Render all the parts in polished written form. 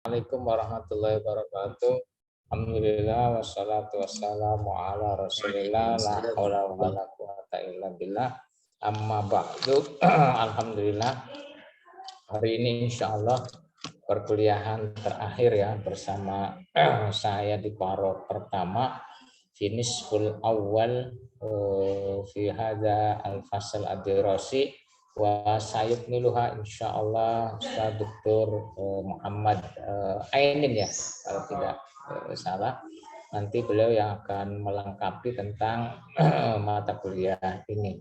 Assalamualaikum warahmatullahi wabarakatuh. Alhamdulillah wassalatu wassalamu ala Rasulillah la haula wala quwata illa billah. Amma ba'du. Alhamdulillah hari ini insyaallah perkuliahan terakhir ya bersama saya di paro pertama finish full awal fi hadza al-fasl ad-dirasi wa sayyid niluha insyaallah Ustaz Dr. Muhammad Ainin ya kalau tidak salah, nanti beliau yang akan melengkapi tentang mata kuliah ini.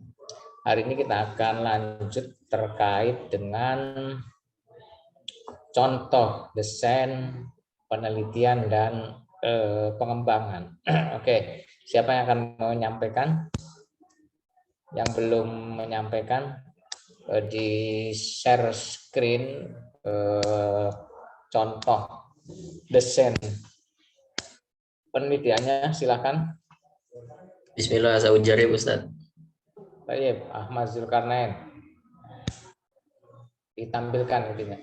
Hari ini kita akan lanjut terkait dengan contoh desain penelitian dan pengembangan. Oke, siapa yang akan menyampaikan? Yang belum menyampaikan di share screen contoh desain penelitiannya, silakan. Bismillah, saya ujar ya Ustaz. Baik, Ahmad Zulkarnain. Ditampilkan intinya.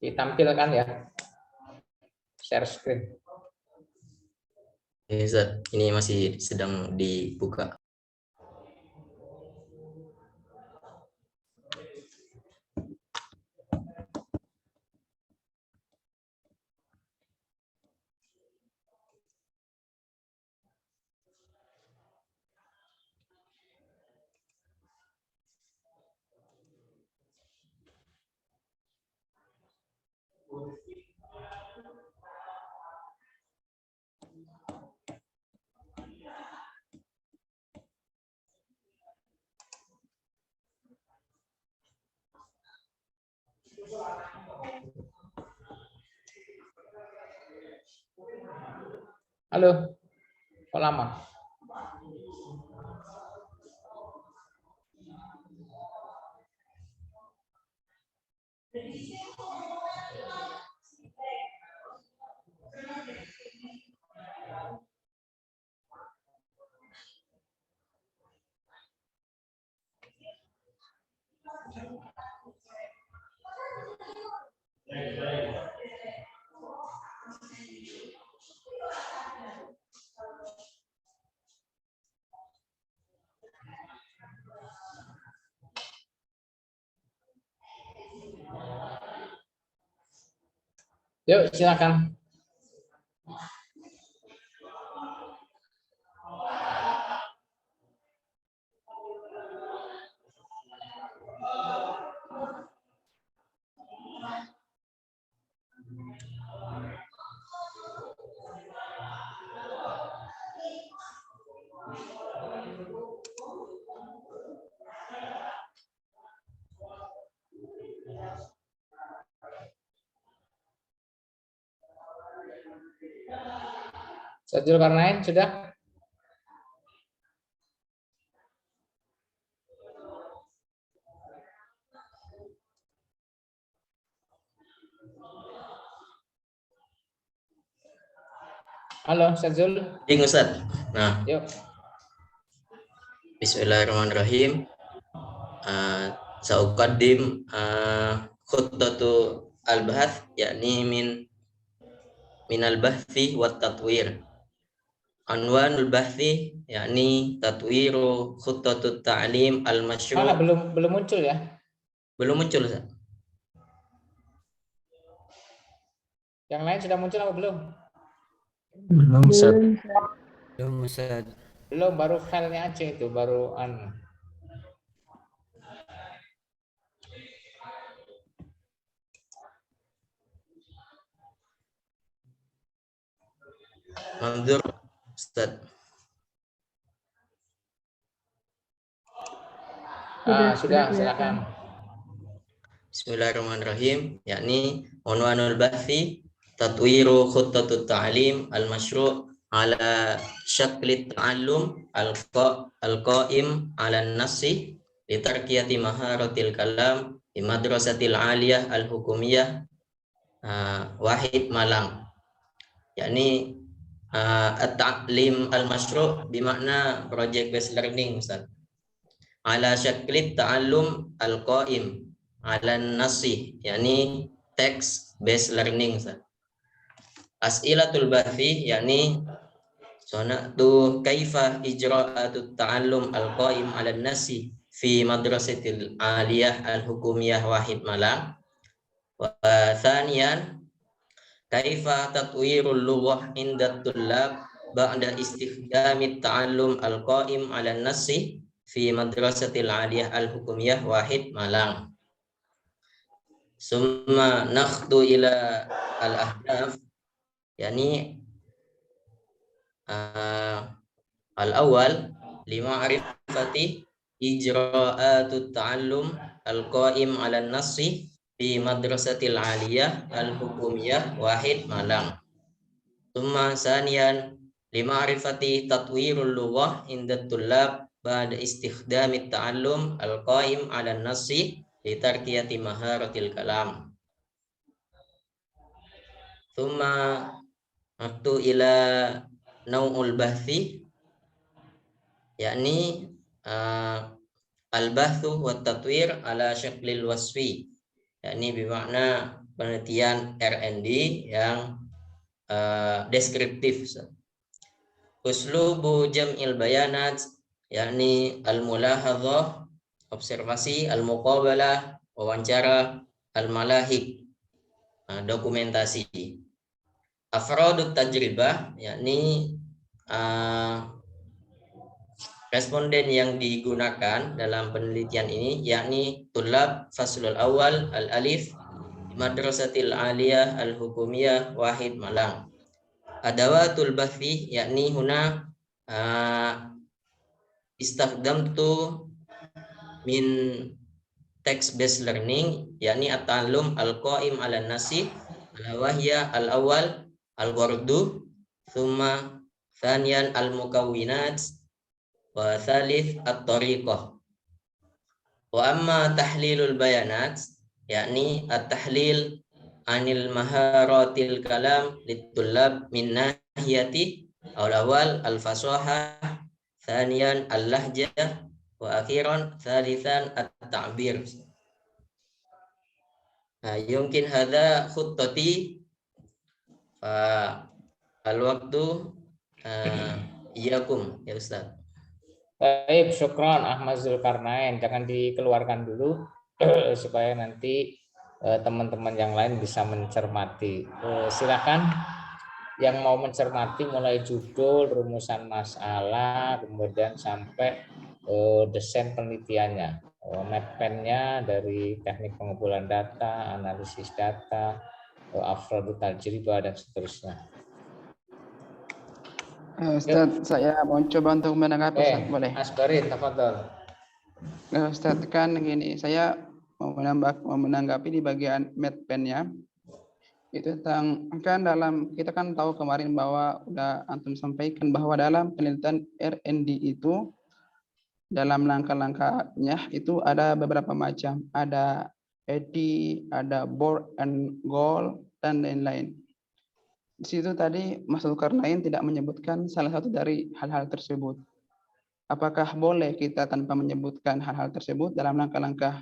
Ditampilkan ya. Share screen. Ya, Ustaz, ini masih sedang dibuka. Halo, kok lama? Yuk, silakan. Sajul Karnain sudah? Halo, Sajul. Ding Ustaz. Nah, Yuk. Bismillahirrahmanirrahim. Sauqaddim khuttatu al-bahth yakni min al-bahthi wa tatwir. Anwanul bahthi yakni tatwiru khuttatu ta'lim al-masyru'. Mana belum muncul ya? Belum muncul Ustaz. Yang lain sudah muncul apa belum? Belum, Ustaz. Belum, Ustaz. Belum, baru filenya aja itu, baru Manzur Ustaz. Sudah, silakan. Bismillahirrahmanirrahim, yakni unwanul bahthi tatwiru khuttatut ta'lim al-masyru' ala syakli ta'allum al-qa'im ala an-nassi li tarqiyati maharatil kalam di madrasatil aliyah al-hukumiyah Wahid Malang. yakni at-ta'lim al-masyru' bermakna project based learning Ustaz. Ala syaklit ta'allum al-qa'im ala nasi, yakni text based learning Ustaz. As'ilatul bathi, yakni sonatu kaifa ijra'atut ta'allum al-qa'im ala nasi fi madrasatil aliyah al-hukumiyah Wahid Malang. Wa thaniyan kaifa tatwirul lughah inda tullab ba'da istikhdamit ta'allum al-qa'im ala nasi fi madrasatil aliyah al-hukumiyah Wahid Malang. Summa nakhdu ila al-ahdaf, yakni al-awwal lima'rifati ijra'atut ta'allum al-qa'im ala nasi fi madrasatil aliyah al-hukumiyah Wahid Malang. Tsumma saniyan lima'rifati tatwirul lughah inda tullab ba'da istikhdamit ta'allum al-qa'im ala nasi li tarkiyati maharatil kalam. Tsumma aktu ila nau'ul bahthi, yakni al-bahthu wa tatwir ala syaklil wasfi, yakni bermakna penelitian R&D yang deskriptif. Uslubu jam'il bayanat, yakni al-mulahadhah, observasi, al-muqabalah, wawancara, al-malahik, dokumentasi. Afrodut tajribah, yakni responden yang digunakan dalam penelitian ini, yakni tulab faslul awal al-alif madrasatil aliyah al-hukumiyah Wahid Malang. Adawatul bahthi, yakni huna istakhdamtu min text based learning, yakni at-ta'allum al-qa'im ala nasi wahya al-awwal al-wardu, thumma thaniyan al-mukawwinat, wa thalith at-tariqah. Wa amma tahlilul bayanat, yakni at-tahlil anil maharatil kalam litullab min nahiyati awal al-fasaha, thaniyan al-lahjah, wa akhiran thalithan at-ta'bir. Yumkin hadha khuttati al-waktu iyakum ya Ustaz. Baik, syukron Ahmad Zulkarnain. Jangan dikeluarkan dulu supaya nanti teman-teman yang lain bisa mencermati. Silakan yang mau mencermati mulai judul, rumusan masalah, kemudian sampai desain penelitiannya, mappennya dari teknik pengumpulan data, analisis data, afrodut tajribah dan seterusnya. Ustaz, saya mau coba untuk menanggapi, Ustaz, boleh? Asbarin, tafadhol. Ustaz, kan gini, saya mau menanggapi di bagian mappennya. Itu tentang, kan dalam, kita kan tahu kemarin bahwa udah antum sampaikan bahwa dalam penelitian R&D itu, dalam langkah-langkahnya itu ada beberapa macam. Ada AD, ada board and goal, dan lain-lain. Di situ tadi Mas Zulkarnain tidak menyebutkan salah satu dari hal-hal tersebut. Apakah boleh kita tanpa menyebutkan hal-hal tersebut dalam langkah-langkah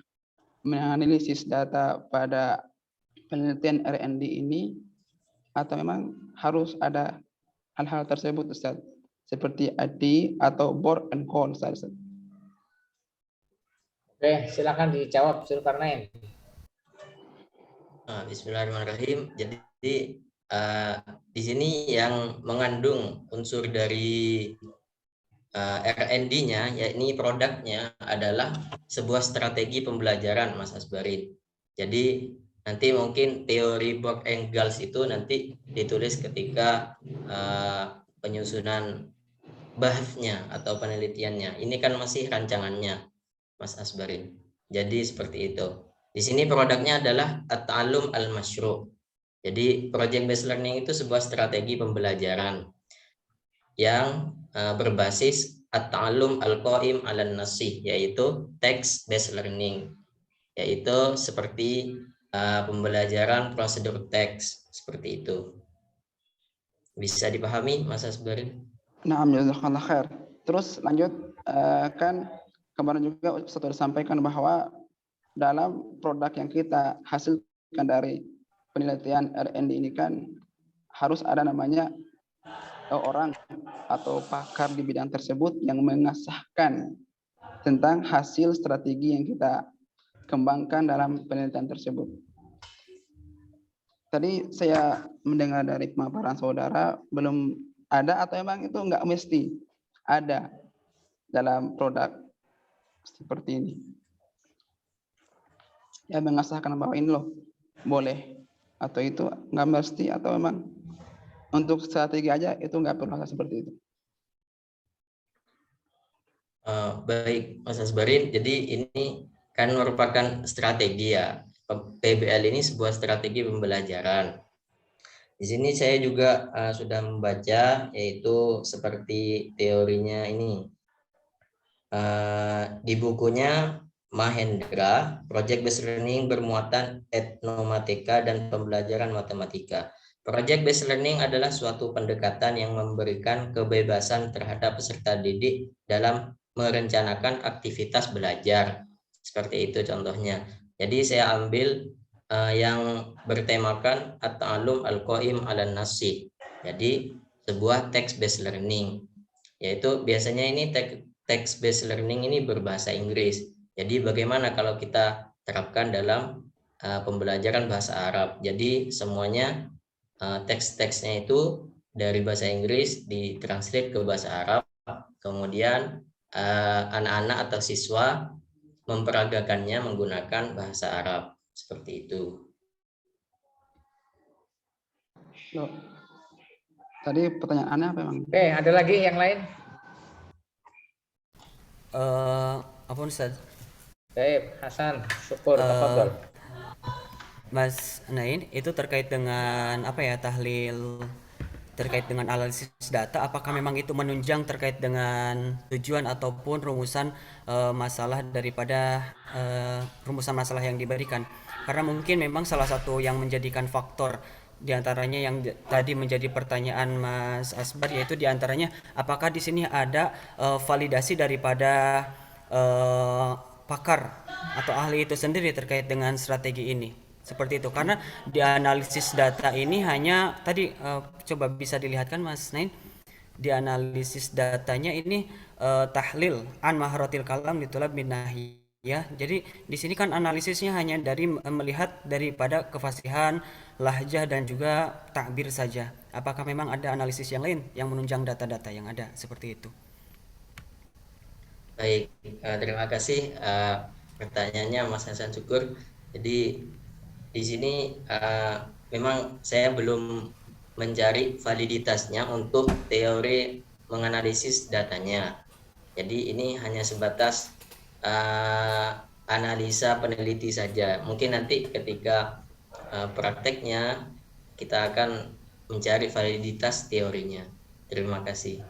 menganalisis data pada penelitian R&D ini, atau memang harus ada hal-hal tersebut, Ustaz, seperti AD atau board and call, Ustaz? Oke, silakan dijawab Zulkarnain. Bismillahirrahmanirrahim. Jadi di sini yang mengandung unsur dari R&D-nya, yakni produknya adalah sebuah strategi pembelajaran, Mas Asbarin. Jadi nanti mungkin teori Borg Engels itu nanti ditulis ketika penyusunan bahasnya atau penelitiannya. Ini kan masih rancangannya, Mas Asbarin. Jadi seperti itu. Di sini produknya adalah at-ta'allum al-masyru'. Jadi project based learning itu sebuah strategi pembelajaran yang berbasis at-ta'allum al-qa'im 'alan nasi, yaitu text based learning, yaitu seperti pembelajaran prosedur teks seperti itu. Bisa dipahami, Mas Asbarin? Nah, jazakallah khair. Terus lanjut, kan kemarin juga sudah disampaikan bahwa dalam produk yang kita hasilkan dari penelitian R&D ini kan harus ada namanya orang atau pakar di bidang tersebut yang mengesahkan tentang hasil strategi yang kita kembangkan dalam penelitian tersebut. Tadi saya mendengar dari pemaparan saudara belum ada atau emang itu enggak mesti ada dalam produk seperti ini. Ya mengesahkan bahwa ini loh boleh atau itu enggak mesti atau emang untuk strategi aja itu enggak perlu hal seperti itu. Baik, Mas Asbarin. Jadi ini kan merupakan strategi ya. PBL ini sebuah strategi pembelajaran. Di sini saya juga sudah membaca, yaitu seperti teorinya ini. Di bukunya Mahendra, Project Based Learning bermuatan etnomatika dan pembelajaran matematika. Project Based Learning adalah suatu pendekatan yang memberikan kebebasan terhadap peserta didik dalam merencanakan aktivitas belajar. Seperti itu contohnya. Jadi saya ambil yang bertemakan at-ta'allum al-qaim 'alan nasi. Jadi sebuah text based learning, yaitu biasanya ini text based learning ini berbahasa Inggris. Jadi bagaimana kalau kita terapkan dalam pembelajaran bahasa Arab? Jadi semuanya teks-teksnya itu dari bahasa Inggris ditranslate ke bahasa Arab, kemudian anak-anak atau siswa memperagakannya menggunakan bahasa Arab. Seperti itu. Loh, tadi pertanyaannya apa emang? Oke, ada lagi yang lain? Apa Ustaz? Baik, Hasan, syukur, Eh, tafadhol. Mas Nain, itu terkait dengan apa ya, tahlil terkait dengan analisis data, apakah memang itu menunjang terkait dengan tujuan ataupun rumusan masalah daripada rumusan masalah yang diberikan? Karena mungkin memang salah satu yang menjadikan faktor diantaranya yang tadi menjadi pertanyaan Mas Asbar, yaitu diantaranya apakah di sini ada validasi daripada pakar atau ahli itu sendiri terkait dengan strategi ini, seperti itu. Karena di analisis data ini hanya tadi coba bisa dilihatkan Mas Nain, di analisis datanya ini tahlil an maharatil kalam ditulab bin ya. Jadi di sini kan analisisnya hanya dari melihat daripada kefasihan, lahjah dan juga takbir saja. Apakah memang ada analisis yang lain yang menunjang data-data yang ada seperti itu? Baik, terima kasih pertanyaannya Mas Hasan Syukur. Jadi di sini memang saya belum mencari validitasnya untuk teori menganalisis datanya. Jadi ini hanya sebatas analisa peneliti saja. Mungkin nanti ketika prakteknya kita akan mencari validitas teorinya. Terima kasih.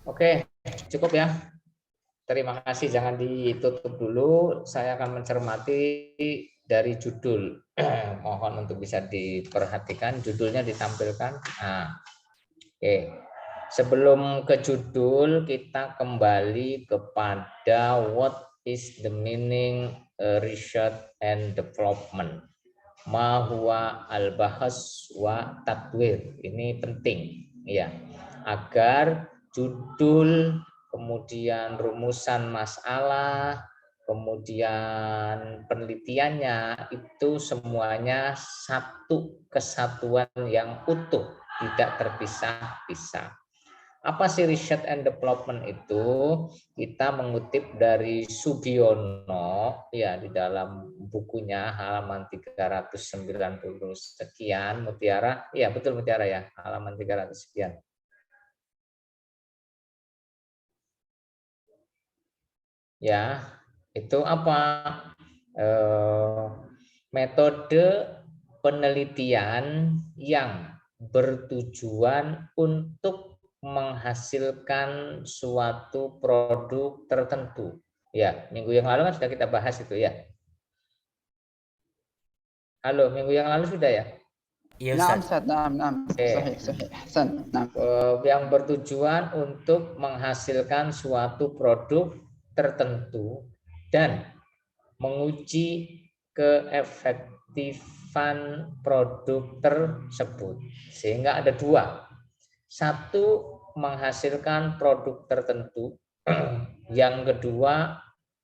Oke, cukup ya. Terima kasih, jangan ditutup dulu. Saya akan mencermati dari judul. Mohon untuk bisa diperhatikan, judulnya ditampilkan. Nah, oke. Sebelum ke judul, kita kembali kepada what is the meaning research and development. Ma huwa al-bahas wa tatwir. Ini penting ya, agar judul, kemudian rumusan masalah, kemudian penelitiannya itu semuanya satu kesatuan yang utuh, tidak terpisah-pisah. Apa sih research and development itu? Kita mengutip dari Sugiono ya di dalam bukunya halaman 390 sekian, Mutiara. Iya, betul Mutiara ya, halaman 300 sekian. Ya, itu apa? Metode penelitian yang bertujuan untuk menghasilkan suatu produk tertentu. Ya, minggu yang lalu kan sudah kita bahas itu ya. Halo, minggu yang lalu sudah ya? Iya نعم Ustaz. أستاذ نعم صحيح صحيح أحسن نعم Yang bertujuan untuk menghasilkan suatu produk tertentu dan menguji keefektifan produk tersebut. Sehingga ada dua. Satu, menghasilkan produk tertentu. Yang kedua,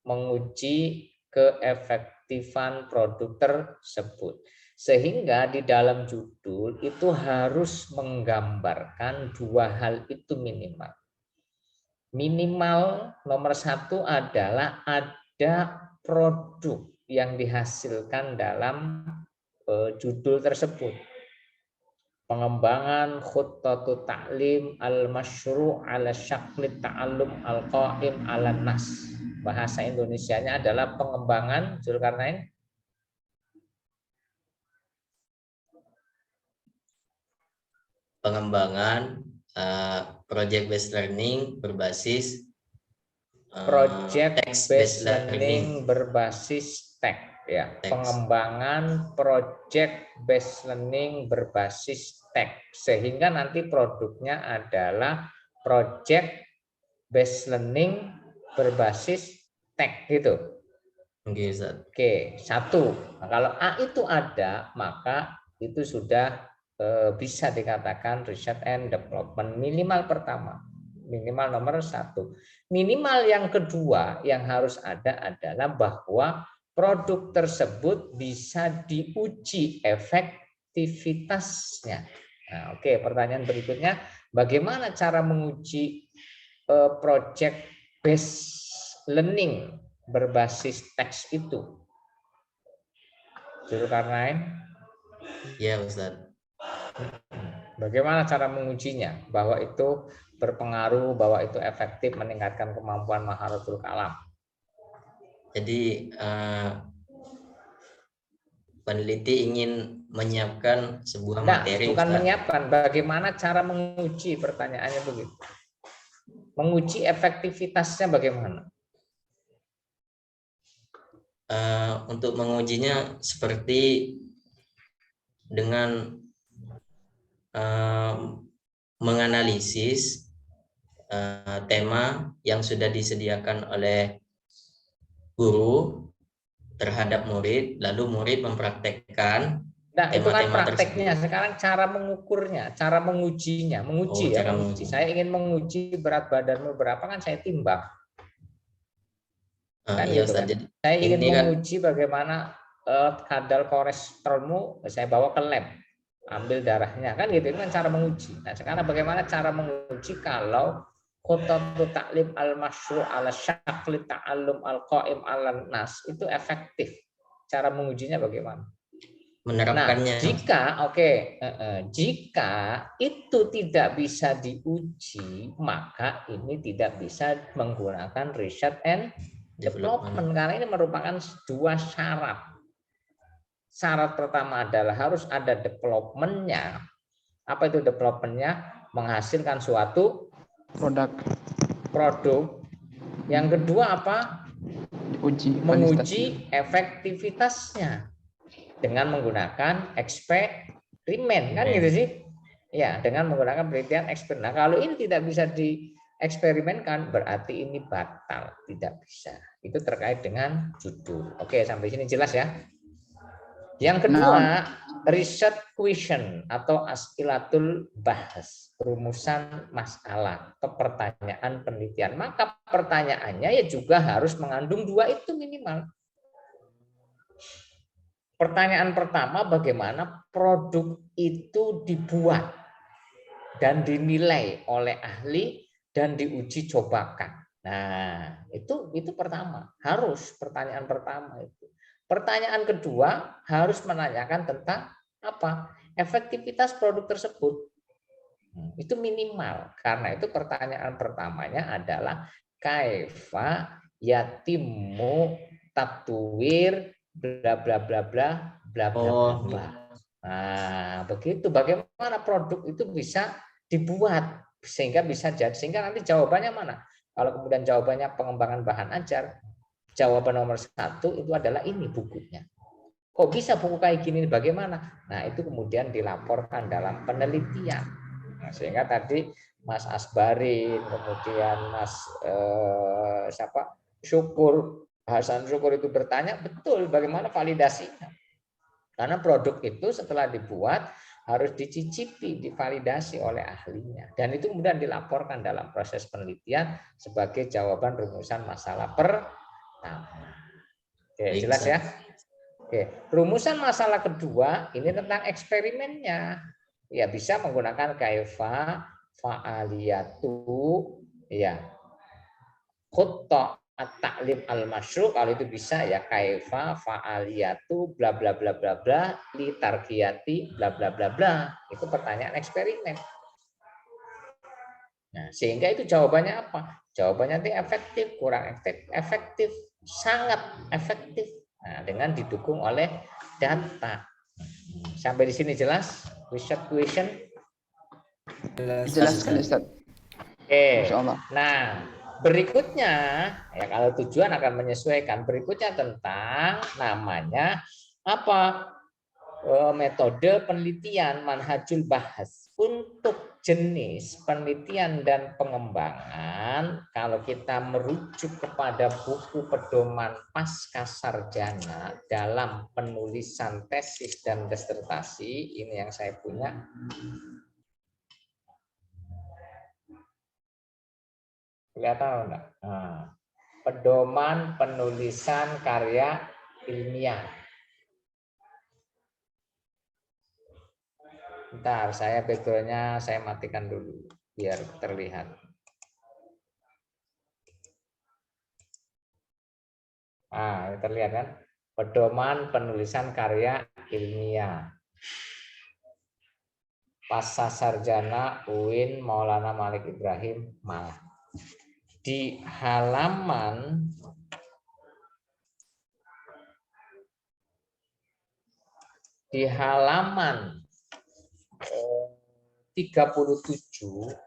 menguji keefektifan produk tersebut. Sehingga di dalam judul itu harus menggambarkan dua hal itu minimal. Minimal nomor satu adalah ada produk yang dihasilkan dalam judul tersebut. Pengembangan khuttatu ta'lim al-masyru' ala syakli ta'allum al-qa'im ala nas. Bahasa Indonesianya adalah pengembangan Zulkarnain. Pengembangan project based learning berbasis Project text-based based learning berbasis teks ya. Teks. Pengembangan project based learning berbasis teks sehingga nanti produknya adalah project based learning berbasis teks gitu. Oke, satu. Nah, kalau A itu ada, maka itu sudah bisa dikatakan research and development minimal pertama. Minimal nomor satu. Minimal yang kedua yang harus ada adalah bahwa produk tersebut bisa diuji efektivitasnya. Nah, oke, pertanyaan berikutnya, bagaimana cara menguji project based learning berbasis teks itu? Zulkarnain? Ya, Ustaz. Bagaimana cara mengujinya bahwa itu berpengaruh, bahwa itu efektif meningkatkan kemampuan maharatul kalam? Jadi peneliti ingin menyiapkan sebuah materi. Bukan Ustaz. menyiapkan, bagaimana cara menguji, pertanyaannya begitu. Menguji efektivitasnya bagaimana? Untuk mengujinya seperti dengan menganalisis tema yang sudah disediakan oleh guru terhadap murid, lalu murid mempraktekkan. Nah, itu kan tema-tema prakteknya. tersebut. Sekarang cara mengukurnya, cara mengujinya, menguji ya, menguji. Saya ingin menguji berat badanmu berapa, kan saya timbang. Kan Iya, gitu Ustaz. kan. Jadi, Saya ingin ini kan menguji bagaimana kadar kolesterolmu, saya bawa ke lab, ambil darahnya, kan gitu. Itu kan cara menguji. Nah, sekarang bagaimana cara menguji kalau khutbatu ta'lim al-masyru' ala syakli ta'allum al-qa'im ala nas itu efektif. Cara mengujinya bagaimana? menerapkannya. Nah, jika itu tidak bisa diuji, maka ini tidak bisa menggunakan research and development karena ini merupakan dua syarat. Syarat pertama adalah harus ada development-nya. Apa itu development-nya? Menghasilkan suatu produk. Yang kedua apa? Menguji efektivitasnya dengan menggunakan eksperimen, kan gitu sih? Ya, dengan menggunakan penelitian eksperimen. Nah, kalau ini tidak bisa dieksperimenkan, berarti ini batal, tidak bisa. Itu terkait dengan judul. Oke, sampai sini jelas ya. Yang kedua, research question atau as'ilatul bahas, rumusan masalah atau pertanyaan penelitian. Maka pertanyaannya ya juga harus mengandung dua itu minimal. Pertanyaan pertama, bagaimana produk itu dibuat dan dinilai oleh ahli dan diuji cobakan. Nah, itu pertama, harus pertanyaan pertama itu. Pertanyaan kedua harus menanyakan tentang apa? Efektivitas produk tersebut. Itu minimal. Karena itu pertanyaan pertamanya adalah kaifa yatimu tatwir bla bla bla bla bla bla bla. Nah, begitu bagaimana produk itu bisa dibuat sehingga bisa jadi, sehingga nanti jawabannya mana? Kalau kemudian jawabannya pengembangan bahan ajar, jawaban nomor 1 itu adalah ini bukunya. Kok bisa buku kayak gini, bagaimana? Nah, itu kemudian dilaporkan dalam penelitian. Nah, sehingga tadi Mas Asbarin, kemudian Mas Syukur, Hasan Syukur itu bertanya, betul bagaimana validasinya. Karena produk itu setelah dibuat harus dicicipi, divalidasi oleh ahlinya. Dan itu kemudian dilaporkan dalam proses penelitian sebagai jawaban rumusan masalah pertama. Oke, jelas ya? Oke, rumusan masalah kedua ini tentang eksperimennya. Ya, bisa menggunakan kaifa, fa'aliyatu, ya, khutta at-ta'lim al-masyru', kalau itu bisa ya, kaifa, fa'aliyatu, bla bla bla bla bla, li tarkiyati, bla bla bla bla. Itu pertanyaan eksperimen. Nah, sehingga itu jawabannya apa? Jawabannya itu efektif, kurang efektif, sangat efektif. Nah, dengan didukung oleh data. Sampai di sini jelas? Research question? Jelas sekali Ustaz. Oke. Masya Allah. Nah, berikutnya ya, kalau tujuan akan menyesuaikan, berikutnya tentang namanya apa? Metode penelitian, manhajul bahas. Untuk jenis penelitian dan pengembangan, kalau kita merujuk kepada buku pedoman pasca sarjana dalam penulisan tesis dan disertasi, ini yang saya punya. Kelihatan enggak? Nah, pedoman penulisan karya ilmiah. Bentar, saya background-nya saya matikan dulu biar terlihat. Nah, terlihat kan? Pedoman penulisan karya ilmiah. Pasca sarjana UIN Maulana Malik Ibrahim Malang. Di halaman di halaman 37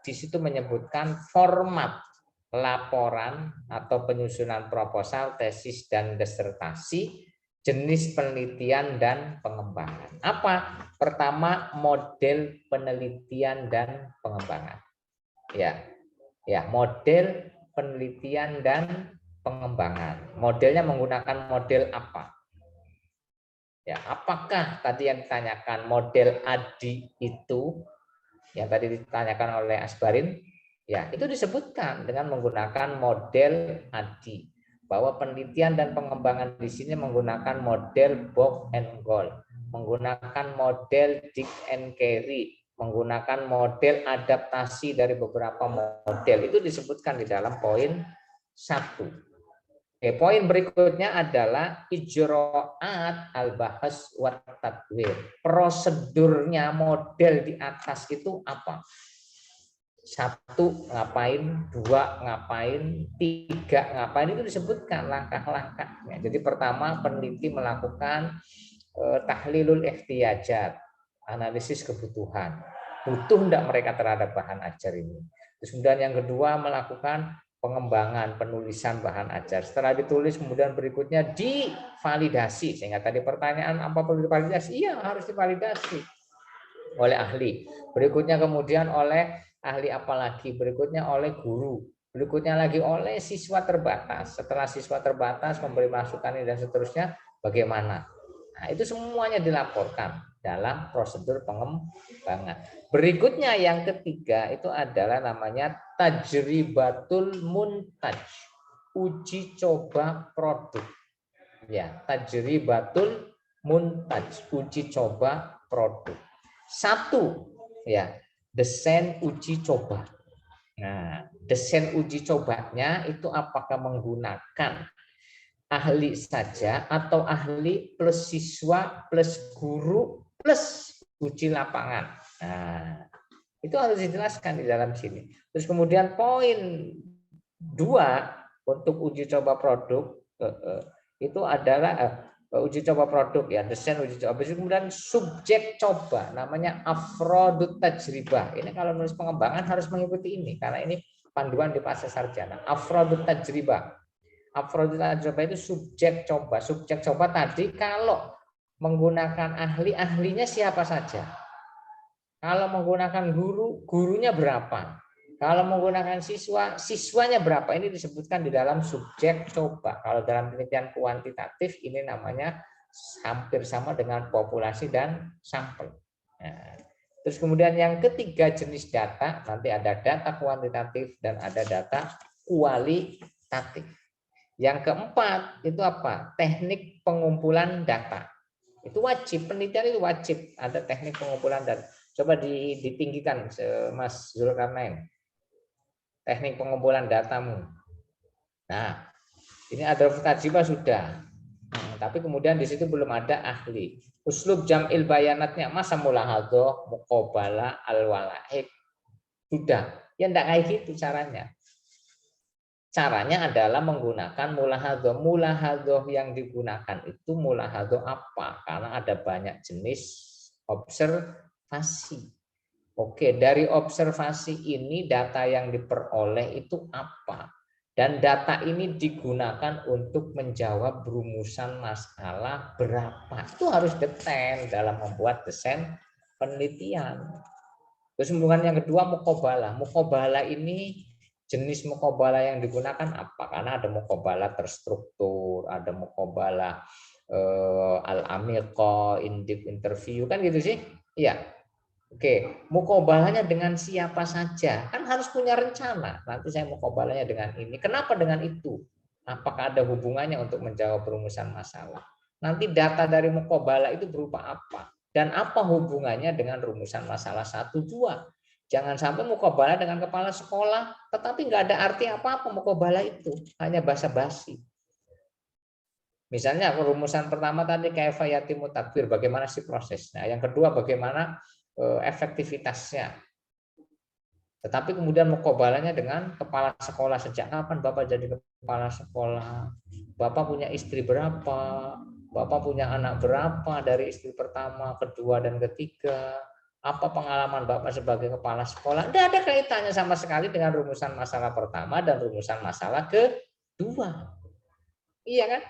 di situ menyebutkan format laporan atau penyusunan proposal, tesis dan disertasi, jenis penelitian dan pengembangan. Apa? Pertama, model penelitian dan pengembangan. Ya, model penelitian dan pengembangan. Modelnya menggunakan model apa? Ya, apakah tadi yang ditanyakan model ADI itu yang tadi ditanyakan oleh Asbarin? Ya, itu disebutkan dengan menggunakan model ADI, bahwa penelitian dan pengembangan di sini menggunakan model box and goal, menggunakan model dig and carry, menggunakan model adaptasi dari beberapa model. Itu disebutkan di dalam poin 1. Poin berikutnya adalah ijro'at al-bahas wa tadwir. Prosedurnya model di atas itu apa? 1 ngapain, 2 ngapain, 3 ngapain, itu disebutkan langkah-langkahnya. Jadi pertama, peneliti melakukan tahlilul ihtiyajat, analisis kebutuhan. Butuh enggak mereka terhadap bahan ajar ini? Terus kemudian yang kedua, melakukan pengembangan penulisan bahan ajar. Setelah ditulis kemudian berikutnya divalidasi. Sehingga tadi pertanyaan apa perlu divalidasi? Iya, harus divalidasi oleh ahli. Berikutnya kemudian oleh ahli apalagi? Berikutnya oleh guru. Berikutnya lagi oleh siswa terbatas. Setelah siswa terbatas memberi masukan dan seterusnya, bagaimana? Nah, itu semuanya dilaporkan dalam prosedur pengembangan. Berikutnya yang ketiga itu adalah namanya tajribatul muntaj, uji coba produk. Ya, tajribatul muntaj, uji coba produk. 1, ya, desain uji coba. Nah, desain uji cobanya itu apakah menggunakan ahli saja atau ahli plus siswa plus guru plus uji lapangan. Nah, itu harus dijelaskan di dalam sini. Terus kemudian poin 2 untuk uji coba produk itu adalah uji coba produk ya, desain uji coba. Kemudian subjek coba namanya afrodut tajribah. Ini kalau nulis pengembangan harus mengikuti ini karena ini panduan di pasca sarjana. Afrodut tajribah. Afrodut tajribah itu subjek coba. Subjek coba tadi kalau menggunakan ahli, ahlinya siapa saja. Kalau menggunakan guru, gurunya berapa. Kalau menggunakan siswa, siswanya berapa. Ini disebutkan di dalam subjek coba. Kalau dalam penelitian kuantitatif ini namanya hampir sama dengan populasi dan sampel. Nah, terus kemudian yang ketiga jenis data, nanti ada data kuantitatif dan ada data kualitatif. Yang keempat itu apa? Teknik pengumpulan data. Itu wajib, penelitian itu wajib ada teknik pengumpulan data. Coba ditinggikan Mas Zulkarnain. Teknik pengumpulan datamu. Nah, ini ada tajribah sudah. Tapi kemudian di situ belum ada ahli. Uslub jam'il bayanatnya masa mulahadhah, muqabalah, al-walahik. Sudah. Ya enggak kayak gitu caranya. Caranya adalah menggunakan mulahadhah. Mulahadhah yang digunakan itu mulahadhah apa? Karena ada banyak jenis observasi. Oke, dari observasi ini data yang diperoleh itu apa? Dan data ini digunakan untuk menjawab rumusan masalah berapa. Itu harus detail dalam membuat desain penelitian. Terus kemudian yang kedua muqabalah. Muqabalah ini jenis muqabalah yang digunakan apa? Karena ada muqabalah terstruktur, ada muqabalah al-amiqah, in-depth interview, kan gitu sih? Iya. Oke, muqabalahnya dengan siapa saja? Kan harus punya rencana. Nanti saya muqabalahnya dengan ini. Kenapa dengan itu? Apakah ada hubungannya untuk menjawab rumusan masalah? Nanti data dari muqabalah itu berupa apa? Dan apa hubungannya dengan rumusan masalah 1, 2? Jangan sampai muqabalah dengan kepala sekolah, tetapi nggak ada arti apa-apa muqabalah itu. Hanya basa-basi. Misalnya rumusan pertama tadi kaifa yatimu takbir, bagaimana sih prosesnya? Yang kedua bagaimana efektivitasnya. Tetapi kemudian muqabalahnya dengan kepala sekolah, sejak kapan Bapak jadi kepala sekolah? Bapak punya istri berapa? Bapak punya anak berapa dari istri pertama, kedua, dan ketiga? Apa pengalaman Bapak sebagai kepala sekolah? Tidak ada kaitannya sama sekali dengan rumusan masalah pertama dan rumusan masalah kedua. Iya kan?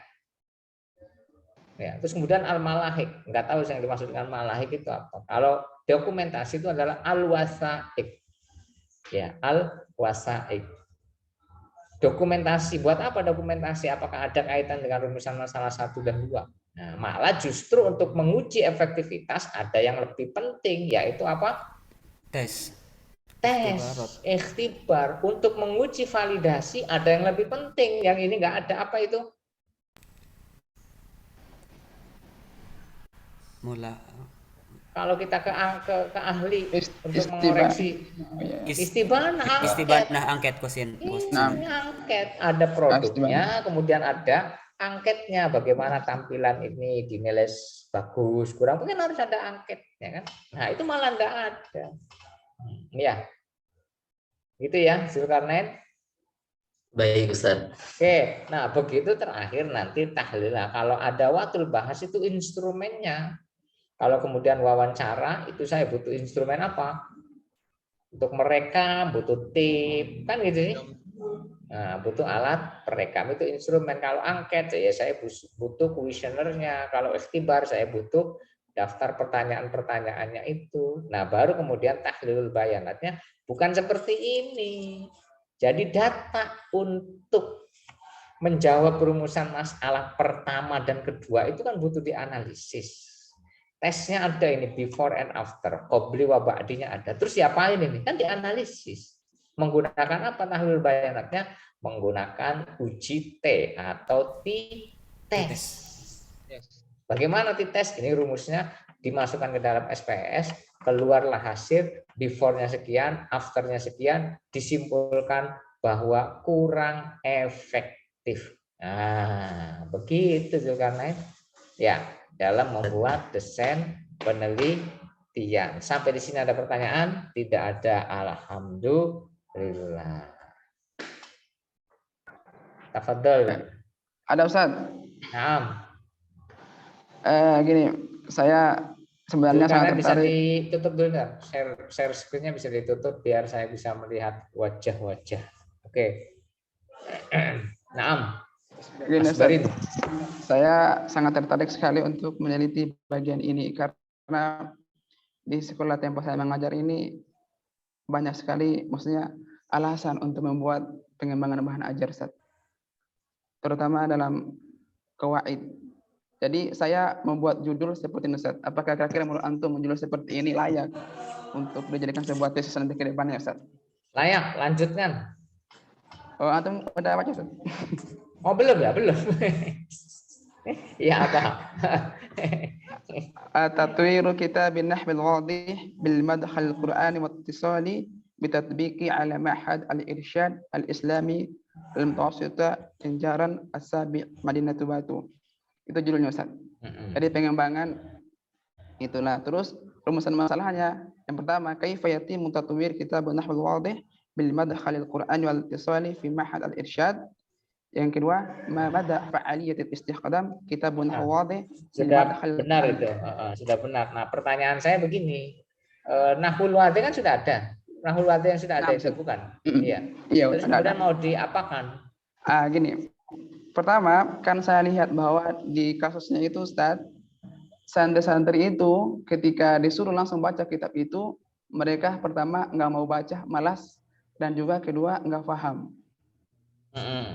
Ya, terus kemudian al-malahik, nggak tahu yang dimaksud dengan malahik itu apa. Kalau dokumentasi itu adalah al-wasaik. Ya, al-wasaik. Dokumentasi, buat apa dokumentasi? Apakah ada kaitan dengan rumusan masalah 1 dan 2? Nah, malah justru untuk menguji efektivitas ada yang lebih penting, yaitu apa? Tes. Tes, ikhtibar. Untuk menguji validasi ada yang lebih penting, yang ini nggak ada. Apa itu? Kalau kita ke ahli untuk mengoreksi istibanah angket kusin. Angket ada produknya, kemudian ada angketnya, bagaimana tampilan ini dinilai bagus, kurang, mungkin harus ada angket, ya kan? Nah itu malah enggak ada, ya, gitu ya, Zulkarnain. Baik Ustaz. Oke, nah begitu terakhir nanti tahlil. Nah, kalau ada watul bahas itu instrumennya. Kalau kemudian wawancara itu saya butuh instrumen apa? Untuk merekam butuh tip, kan gitu sih. Nah, butuh alat perekam itu instrumen. Kalau angket ya saya butuh kuesionernya. Kalau ikhtibar saya butuh daftar pertanyaan-pertanyaannya itu. Nah, baru kemudian tahlilul bayanatnya bukan seperti ini. Jadi data untuk menjawab rumusan masalah pertama dan kedua itu kan butuh dianalisis. Tesnya ada ini before and after, qabli wa ba'dinya ada. Terus siapa ini? Kan dianalisis. Menggunakan apa tahlil bayanatnya? Menggunakan uji T atau T-tes. Bagaimana T-tes? Ini rumusnya dimasukkan ke dalam SPSS, keluarlah hasil, before-nya sekian, after-nya sekian, disimpulkan bahwa kurang efektif. Nah, begitu Zulkarnain. Ya, dalam membuat desain penelitian. Sampai di sini ada pertanyaan? Tidak ada. Alhamdulillah. Tafadhol. Ada Ustaz? Naam. Gini, saya sebenarnya Karena sangat bisa tertarik. ditutup dulu nggak? Share screen-nya bisa ditutup biar saya bisa melihat wajah-wajah. Oke. Naam. Gini, Ustaz, Asbarin. saya sangat tertarik sekali untuk meneliti bagian ini karena di sekolah tempat saya mengajar ini banyak sekali, maksudnya alasan untuk membuat pengembangan bahan ajar, Ustaz. Terutama dalam kawaid. Jadi saya membuat judul seperti ini, Ustaz. Apakah kira-kira menurut antum judul seperti ini layak untuk dijadikan sebuah tesis nanti ke depannya, Ustaz? Layak, lanjutkan. Oh, antum udah baca, Ustaz? Oh, belum ya? Belum. Ya, apa? تطوير كتاب النحو الواضح بالمدخل القرآني واتصالي بتطبيق على معهد الإرشاد الإسلامي المتوسطة إنجارا السابق مدينة Batu. Itu judulnya, Ustaz. Jadi pengembangan itulah. Terus rumusan masalahnya yang pertama, kaifa yatimu tatwir kitab an-nahw al-wadih bil madkhal al-Qur'an wal ittisali fi ma'had al-irsyad. Yang kedua, ma bada fa'aliyat al-istikhdam kitab an-nahw al-wadih bil Sudah madkhal benar itu. Sudah benar. Nah, pertanyaan saya begini. Nahwul wadih kan sudah ada. Nahwul wadih yang sudah ada itu bukan? Iya. Iya, Terus kemudian mau diapakan? Gini. Pertama, kan saya lihat bahwa di kasusnya itu, Ustaz, santri-santri itu ketika disuruh langsung baca kitab itu, mereka pertama nggak mau baca, malas, dan juga kedua nggak paham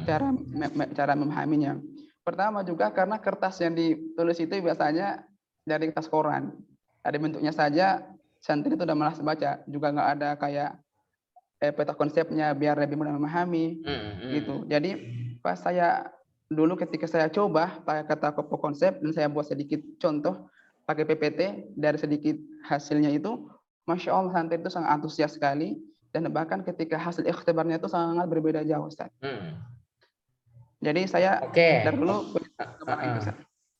cara memahaminya. Pertama juga karena kertas yang ditulis itu biasanya dari kertas koran. Ada bentuknya saja, santri itu udah malas baca, juga nggak ada kayak peta konsepnya biar lebih mudah memahami, gitu. Jadi pas saya dulu ketika saya coba pakai kata konsep dan saya buat sedikit contoh pakai PPT, dari sedikit hasilnya itu, Masya Allah santri itu sangat antusias sekali, dan bahkan ketika hasil ikhtibarnya itu sangat berbeda jauh, Ustaz. Jadi saya dari dulu Ustaz.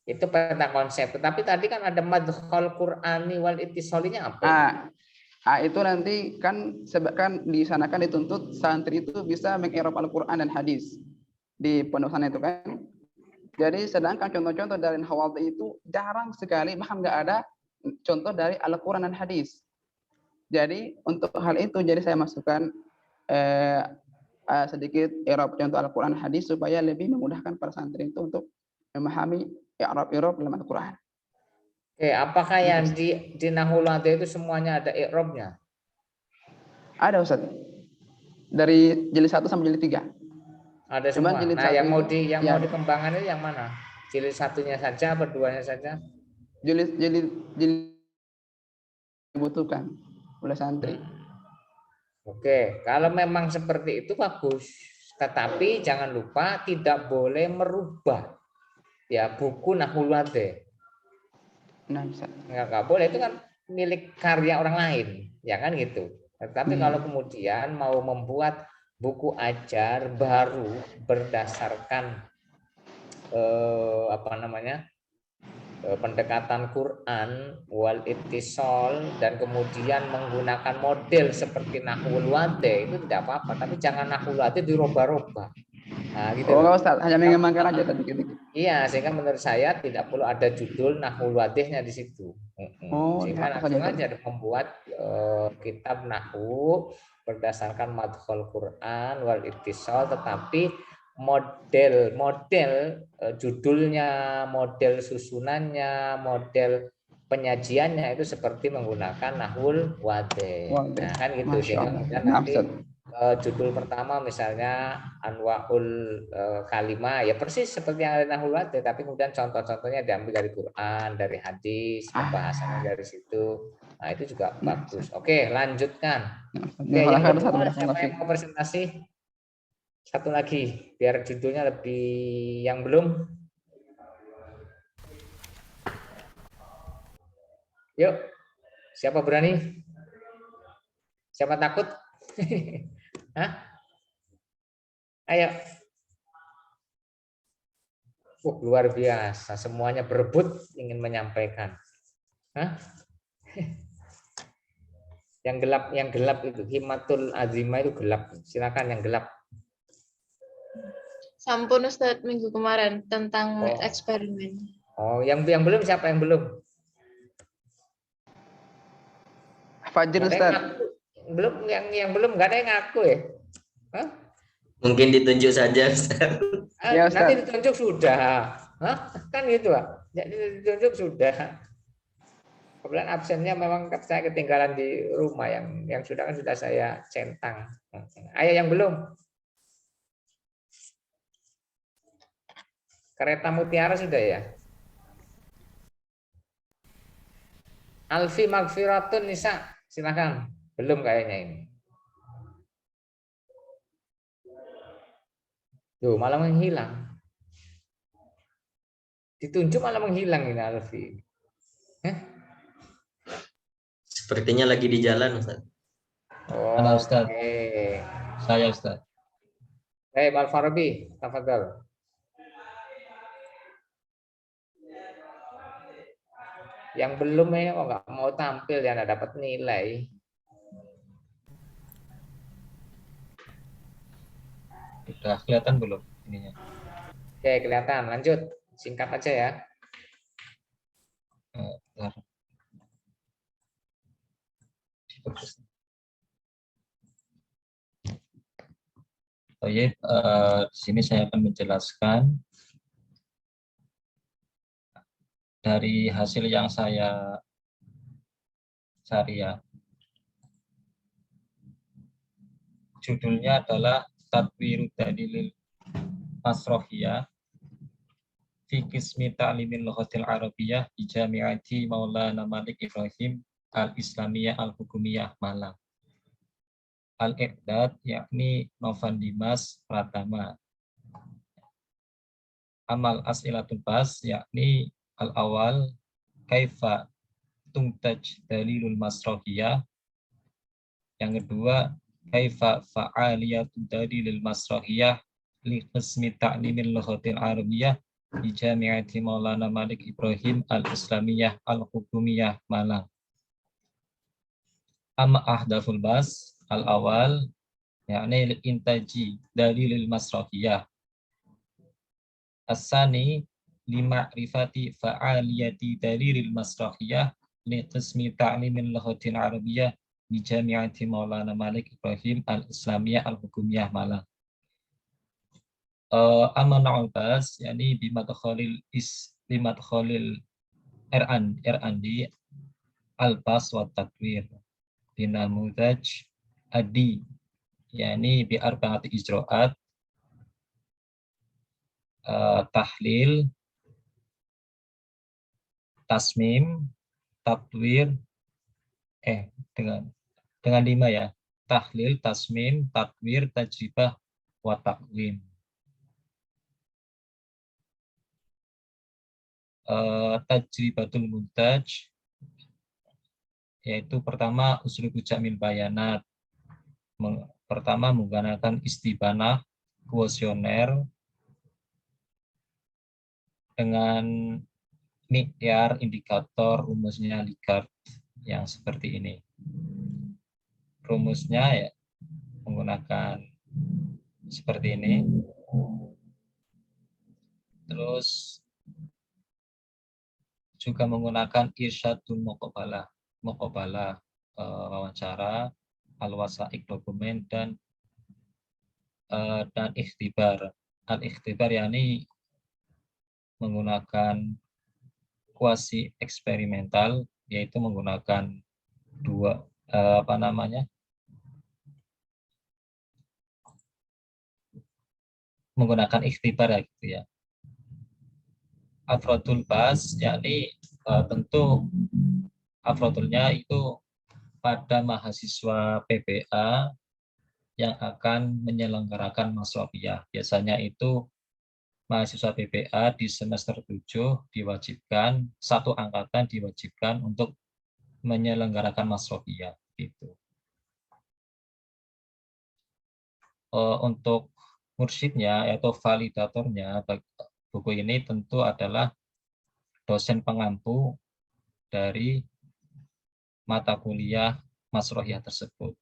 Itu peta konsep. Tapi tadi kan ada madkhal Qur'ani wal ittisalinya apa? Itu nanti kan di sana kan dituntut santri itu bisa mengi'rab Al-Qur'an dan hadis di penulisan itu kan. Jadi sedangkan contoh-contoh dari Nawawi itu jarang sekali, bahkan nggak ada contoh dari Al-Qur'an dan hadis. Jadi untuk hal itu jadi saya masukkan sedikit i'rab contoh Al-Qur'an dan hadis supaya lebih memudahkan para santri itu untuk memahami i'rab dalam Al-Qur'an. Oke, apakah yang di Nahwul Wadih itu semuanya ada i'rabnya? Ada, Ustaz. Dari jilid 1 sampai jilid 3. Ada semua. Nah, yang mau dikembangkan itu yang mana? Jilid satunya saja atau duanya saja? Jilid dibutuhkan oleh santri. Oke, kalau memang seperti itu bagus. Tetapi jangan lupa tidak boleh merubah ya buku Nahwul Wadih. Nggak boleh, itu kan milik karya orang lain, ya kan gitu. Tetapi kalau kemudian mau membuat buku ajar baru berdasarkan pendekatan Quran wal ittisal dan kemudian menggunakan model seperti Nahwul Wadih, itu tidak apa-apa. Tapi jangan Nahwul Wadih dirubah-rubah. Nah, gitu. Oh, Ustaz, hanya mengembangkan aja tadi gitu. Iya, sehingga menurut saya tidak perlu ada judul Nahwul Wadihnya di situ. Sehingga langsung aja membuat kitab Nahwu berdasarkan madkhal Quran wal ittisal, tetapi model judulnya, model susunannya, model penyajiannya itu seperti menggunakan Nahwul Wadih. Nah, kan gitu. Sehingga nanti judul pertama misalnya Anwaul Kalimah, ya persis seperti yang ada Nahwul Wadih, tapi kemudian contoh-contohnya diambil dari Quran, dari hadis, pembahasannya dari situ. Nah, itu juga bagus. Oke, lanjutkan. Oke, yang kedua, siapa yang mau presentasi? Satu lagi, biar judulnya lebih yang belum. Yuk, siapa berani? Siapa takut? Hah? Ayo. Luar biasa, semuanya berebut ingin menyampaikan. Hah? Yang gelap itu Himatul Azimah itu gelap. Silakan yang gelap. Sampun Ustadz minggu kemarin tentang eksperimen. Oh, yang belum siapa yang belum? Fajr Nggak ada yang Ustaz. ngaku. Belum yang belum nggak ada yang ngaku ya? Hah? Mungkin ditunjuk saja, Ustaz. Ya Nanti Ustaz. ditunjuk sudah. Hah? Kan gitu, Pak. Jadi ditunjuk sudah. Kebetulan absennya memang saya ketinggalan di rumah, yang sudah kan sudah saya centang. Ayo yang belum. Kereta Mutiara sudah ya? Alfi Magfiratun Nisa, silakan. Belum kayaknya ini. Tuh, malah menghilang. Ditunjuk malah menghilang ini Alfi. Sepertinya lagi di jalan, Ustaz. Halo Ustaz, Oke. saya Ustaz. Baik, Al Farabi, tafadhol. Yang belum ya kok nggak mau tampil ya nggak dapat nilai. Sudah kelihatan belum ininya? Oke, kelihatan. Lanjut. Singkat aja ya. Bentar. Difokus. Oh iya, di sini saya akan menjelaskan dari hasil yang saya cari ya. Judulnya adalah Tadwiru Dalilil Masrohiyah fi Qismi Ta'limil Lughatil Arabiyyah di Jami'ati Maulana Malik Ibrahim Al-Islamiyah Al-Hukumiyah Malang. Al-Iqdad yakni Novan Dimas Pratama. Amal As'ilatul Bas yakni al-awal kaifa tungtaj dalilul masrohiyah. Yang kedua kaifa fa'aliyatu dalilil masrohiyah li qismi ta'limil lughatil arabiyyah di Jami'ati Maulana Malik Ibrahim Al-Islamiyah Al-Hukumiyah Malang. Amma ahdaful bas al-awal yakni intaji dalilil masrohiyah. As-sani lima'rifati fa'aliyati dalilil masrahiyah li qismi ta'limil lughatil arabiyyah di Jami'ati Maulana Malik Ibrahim Al-Islamiyah Al-Hukumiyah Malang. Amana'ul bas yakni bimadkhalil R&D al-bas wa tadwir binamudaj adi yakni bi arba'ati ijra'at tahlil, tasmim, tatwir, dengan 5 ya. Tahlil, tasmim, tatwir, tajribah, wa taqwim. Tajribatul muntaj yaitu pertama usul jamil bayanat. Pertama menggunakan istibanah kuosioner dengan mikyar indikator rumusnya Likert yang seperti ini. Rumusnya ya menggunakan seperti ini. Terus juga menggunakan irsyadul muqabalah, wawancara, al-wasaik dokumen dan ikhtibar. Al-ikhtibar yakni menggunakan kuasi eksperimental, yaitu menggunakan menggunakan ikhtibar ya gitu ya. Afrodul bas yakni tentu afrodulnya itu pada mahasiswa PBA yang akan menyelenggarakan masrohiyah. Biasanya itu mahasiswa PBA di semester 7 diwajibkan, satu angkatan diwajibkan untuk menyelenggarakan masrohiyah gitu. Untuk mursyidnya atau validatornya buku ini tentu adalah dosen pengampu dari mata kuliah masrohiyah tersebut.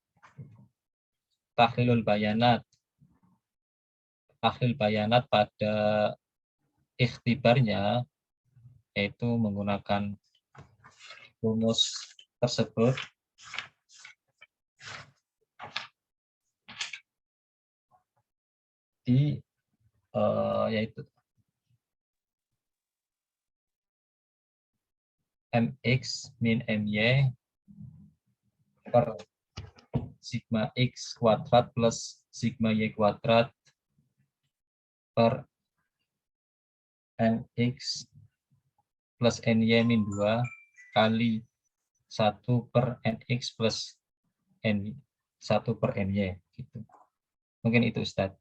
Tahlilul bayanat. Tahlil bayanat pada ikhtibarnya yaitu menggunakan rumus tersebut di yaitu mx min my per sigma x kuadrat plus sigma y kuadrat per nx plus ny min 2 kali 1 per nx plus n 1 per ny gitu. Mungkin itu Ustadz.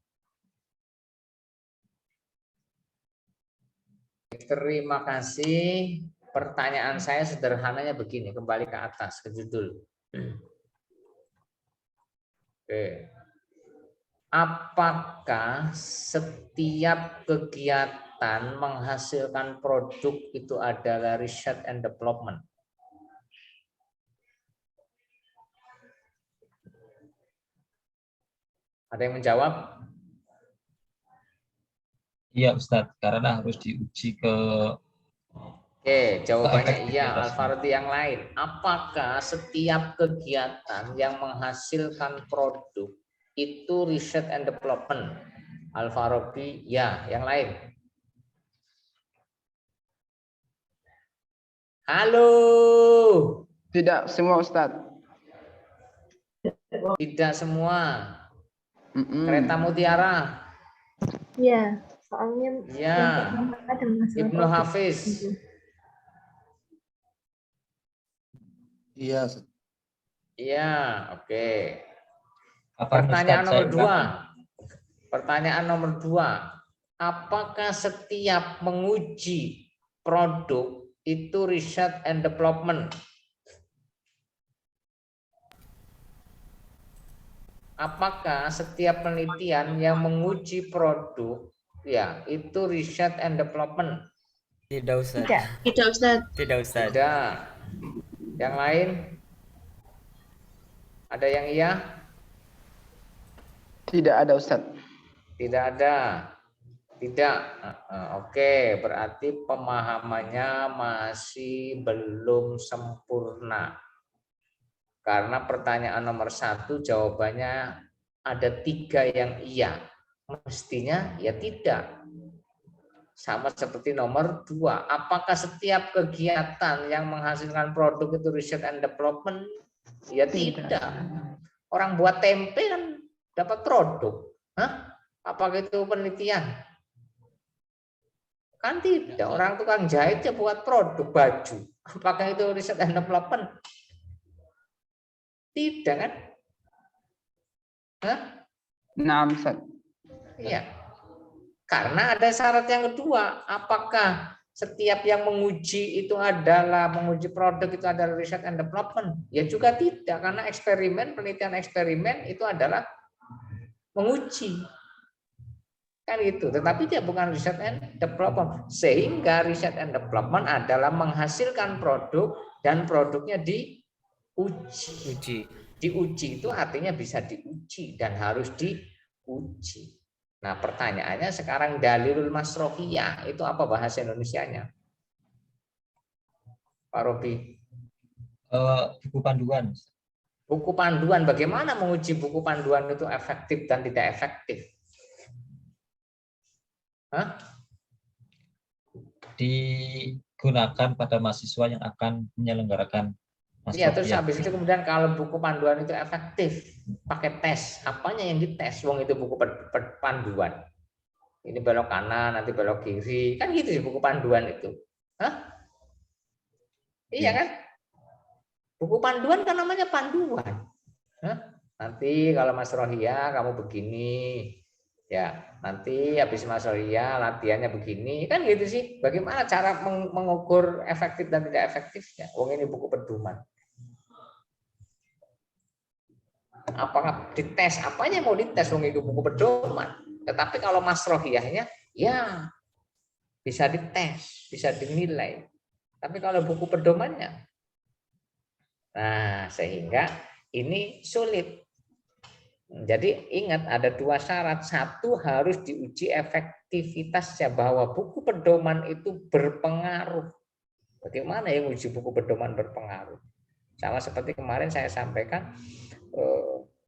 Terima kasih. Pertanyaan saya sederhananya begini, kembali ke atas, ke judul. Oke. Apakah setiap kegiatan menghasilkan produk itu adalah research and development? Ada yang menjawab? Iya Ustadz, karena harus diuji ke. Oke, jawabannya iya. Alfardi yang lain. Apakah setiap kegiatan yang menghasilkan produk itu research and development? Alfardi ya. Yang lain? Halo. Tidak semua Ustadz. Tidak semua. Kereta Mutiara. Iya, soalnya Ya. yang pertama ada masalah Ibnu produk. Hafiz. Iya. Iya, oke. Apa, Pertanyaan Ustadz, nomor saya 2. Pertanyaan nomor 2. Apakah setiap menguji produk itu research and development? Apakah setiap penelitian yang menguji produk ya itu research and development? Tidak Ustaz. Tidak, Ustaz. Tidak Ustaz. Tidak. Yang lain? Ada yang iya? Tidak ada Ustadz. Tidak ada. Tidak. Oke, berarti pemahamannya masih belum sempurna. Karena pertanyaan nomor 1 jawabannya ada 3 yang iya. Mestinya ya tidak. Sama seperti nomor 2. Apakah setiap kegiatan yang menghasilkan produk itu research and development? Ya tidak. Orang buat tempe kan dapat produk. Hah? Apakah itu penelitian? Kan tidak. Orang tukang jahit ya buat produk baju. Apakah itu research and development? Tidak kan? Hah? Nah, Ustaz. Iya. Karena ada syarat yang kedua. Apakah setiap yang menguji itu adalah menguji produk itu adalah research and development? Ya juga tidak. Karena eksperimen, penelitian eksperimen itu adalah menguji. Kan gitu. Tetapi dia bukan research and development. Sehingga research and development adalah menghasilkan produk dan produknya diuji. Diuji itu artinya bisa diuji dan harus diuji. Nah, pertanyaannya sekarang dalilul masrohiyah itu apa bahasa Indonesianya? Pak Robi. Buku panduan. Buku panduan, bagaimana menguji buku panduan itu efektif dan tidak efektif? Hah? Digunakan pada mahasiswa yang akan menyelenggarakan. Iya, terus habis itu kemudian kalau buku panduan itu efektif, pakai tes, apanya yang dites? Wong itu buku panduan. Ini belok kanan, nanti belok kiri, kan gitu sih buku panduan itu. Hah? Iya kan? Buku panduan kan namanya panduan. Hah? Nanti kalau Mas Rohia kamu begini, ya nanti habis Mas Rohia latihannya begini, kan gitu sih. Bagaimana cara mengukur efektif dan tidak efektifnya? Wong ini buku pedoman. Apakah dites? Apanya mau dites? Wong itu buku pedoman. Tetapi kalau masrohiyahnya, ya bisa dites, bisa dinilai. Tapi kalau buku pedomannya, nah sehingga ini sulit. Jadi ingat ada 2 syarat. 1 harus diuji efektivitasnya bahwa buku pedoman itu berpengaruh Bagaimana yang uji buku pedoman berpengaruh? Sama seperti kemarin saya sampaikan,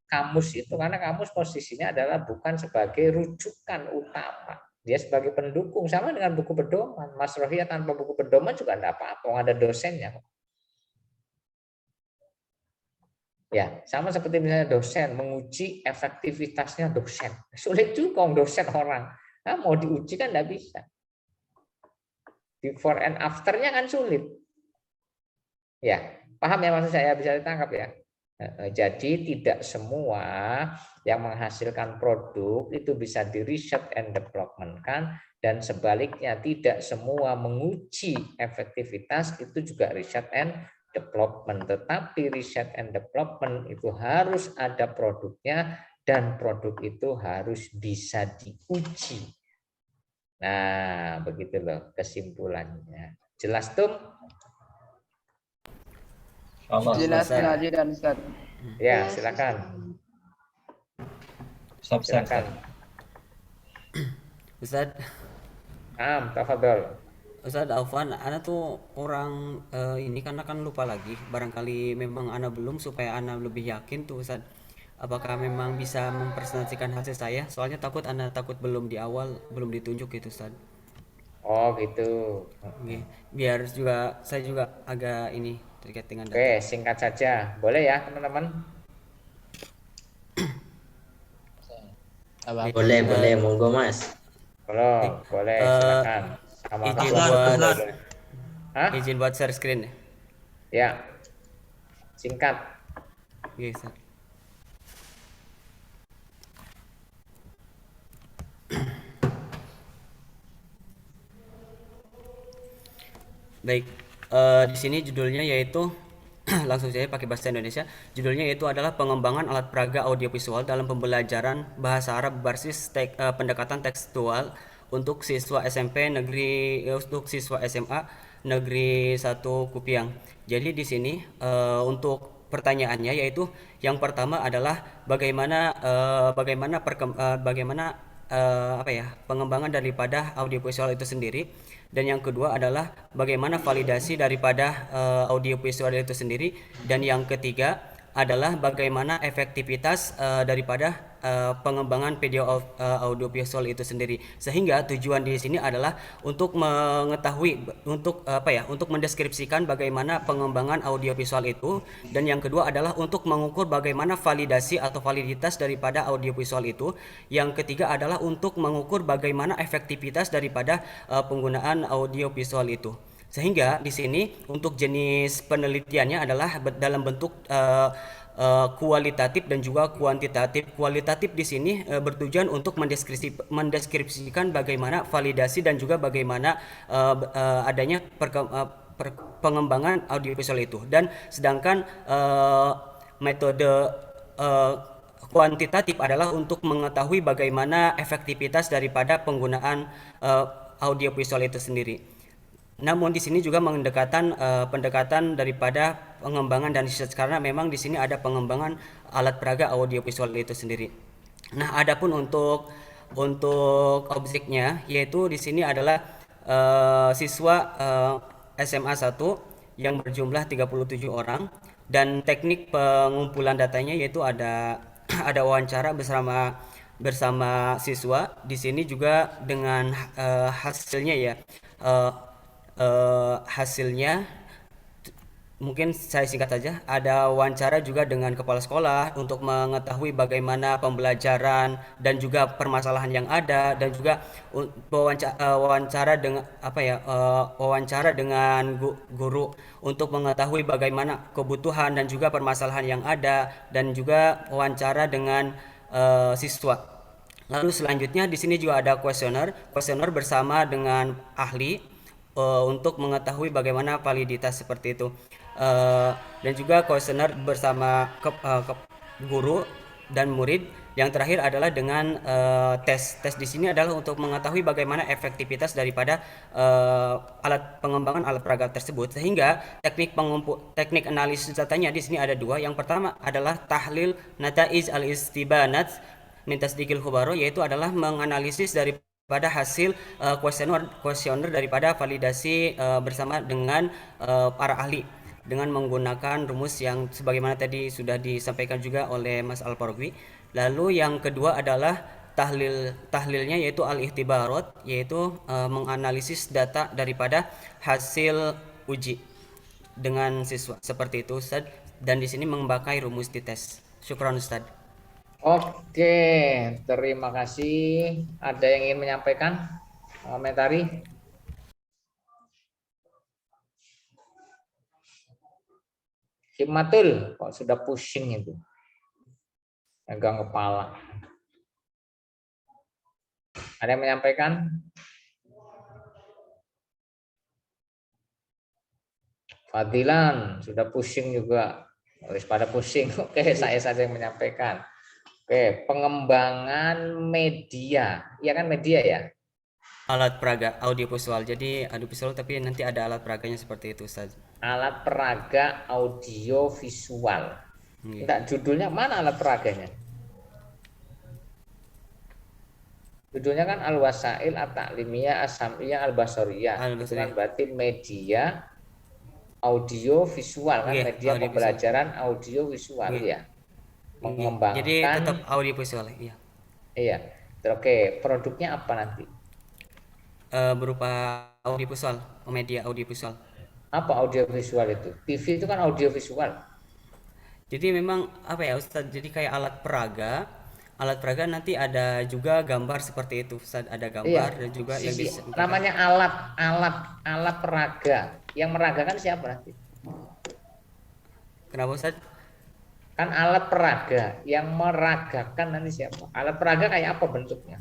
kamus itu, karena kamus posisinya adalah bukan sebagai rujukan utama, dia sebagai pendukung, sama dengan buku pedoman. Mas Rohia tanpa buku pedoman juga tidak apa-apa, ada dosennya. Ya, sama seperti misalnya dosen menguji efektivitasnya dosen, sulit juga dosen orang. Nah, mau diuji kan tidak bisa. Before and after-nya kan sulit. Ya, paham ya maksud saya, bisa ditangkap ya. Jadi tidak semua yang menghasilkan produk itu bisa di research and development kan, dan sebaliknya tidak semua menguji efektivitas itu juga research and development. Tetapi research and development itu harus ada produknya dan produk itu harus bisa diuji. Nah, begitu loh kesimpulannya. Jelas tuh? Jelas Haji dan Ustaz. Ya, silakan. Silakan. Ustaz. Tafadhol. Ustaz Alvan, ana tuh orang ini karena kan lupa lagi. Barangkali memang ana belum, supaya ana lebih yakin tuh Ustaz. Apakah memang bisa mempresentasikan hasil saya? Soalnya ana takut belum di awal, belum ditunjuk gitu Ustaz. Oh gitu. Oke. Biar juga saya juga agak ini terkait dengan data. Oke, singkat saja. Boleh ya teman-teman? Boleh, monggo Mas. Boleh, silakan. Izin buat share screen. Ya. Singkat. Oke, Ustaz. Baik, di sini judulnya yaitu langsung saja pakai bahasa Indonesia. Judulnya yaitu adalah pengembangan alat peraga audiovisual dalam pembelajaran bahasa Arab berbasis pendekatan tekstual untuk siswa SMP negeri untuk siswa SMA Negeri 1 Kupiang. Jadi di sini untuk pertanyaannya yaitu yang pertama adalah bagaimana pengembangan daripada audiovisual itu sendiri, dan yang kedua adalah bagaimana validasi daripada audiovisual itu sendiri, dan yang ketiga adalah bagaimana efektivitas daripada pengembangan video audiovisual itu sendiri. Sehingga tujuan di sini adalah untuk mengetahui untuk mendeskripsikan bagaimana pengembangan audiovisual itu, dan yang kedua adalah untuk mengukur bagaimana validasi atau validitas daripada audiovisual itu. Yang ketiga adalah untuk mengukur bagaimana efektivitas daripada penggunaan audiovisual itu. Sehingga di sini untuk jenis penelitiannya adalah dalam bentuk kualitatif dan juga kuantitatif. Kualitatif di sini bertujuan untuk mendeskripsikan bagaimana validasi dan juga bagaimana adanya pengembangan audiovisual itu. Dan sedangkan metode kuantitatif adalah untuk mengetahui bagaimana efektivitas daripada penggunaan audiovisual itu sendiri. Namun di sini juga pendekatan daripada pengembangan dan research, karena memang di sini ada pengembangan alat peraga audiovisual itu sendiri. Nah, adapun untuk objeknya yaitu di sini adalah siswa SMA 1 yang berjumlah 37 orang, dan teknik pengumpulan datanya yaitu ada wawancara bersama siswa. Di sini juga dengan hasilnya ya. Hasilnya mungkin saya singkat saja, ada wawancara juga dengan kepala sekolah untuk mengetahui bagaimana pembelajaran dan juga permasalahan yang ada, dan juga wawancara dengan guru untuk mengetahui bagaimana kebutuhan dan juga permasalahan yang ada, dan juga wawancara dengan siswa. Lalu selanjutnya di sini juga ada kuesioner bersama dengan ahli untuk mengetahui bagaimana validitas seperti itu, dan juga kuesioner bersama guru dan murid. Yang terakhir adalah dengan tes di sini adalah untuk mengetahui bagaimana efektivitas daripada pengembangan alat peraga tersebut. Sehingga teknik analisis datanya di sini ada dua. Yang pertama adalah tahlil nataiz al-istibanat min tasdiqil khubaro, yaitu adalah menganalisis dari pada hasil kuesioner daripada validasi bersama dengan para ahli dengan menggunakan rumus yang sebagaimana tadi sudah disampaikan juga oleh Mas Al-Farqi. Lalu yang kedua adalah tahlilnya yaitu al-ihtibarat, yaitu menganalisis data daripada hasil uji dengan siswa seperti itu Ustaz, dan di sini memakai rumus di tes. Syukran Ustaz. Oke, terima kasih. Ada yang ingin menyampaikan, komentari? Hikmatul, kok sudah pusing itu, pegang kepala. Ada yang menyampaikan? Fadilan, sudah pusing juga. Harus pada pusing. Oke, saya saja yang menyampaikan. Oke, pengembangan media. Iya kan media ya? Alat peraga audiovisual. Jadi audiovisual tapi nanti ada alat peraganya seperti itu Ustaz. Alat peraga audiovisual. Enggak, judulnya mana alat peraganya? Judulnya kan Al-Wasail At-Ta'limiyah As-Sam'iyah Al-Basariyah. Itu kan berarti media audio visual kan, media pembelajaran audio visual ya. Mengembangkan. Jadi tetap audio visual ya. Iya. Oke, produknya apa nanti? Berupa audio visual, media audio visual. Apa audio visual itu? TV itu kan audio visual. Jadi memang apa ya Ustaz? Jadi kayak alat peraga. Alat peraga nanti ada juga gambar seperti itu Ustaz, ada gambar dan juga yang namanya alat peraga. Yang meragakan siapa nanti? Kenapa Ustaz? Kan alat peraga, yang meragakan nanti siapa? Alat peraga kayak apa bentuknya?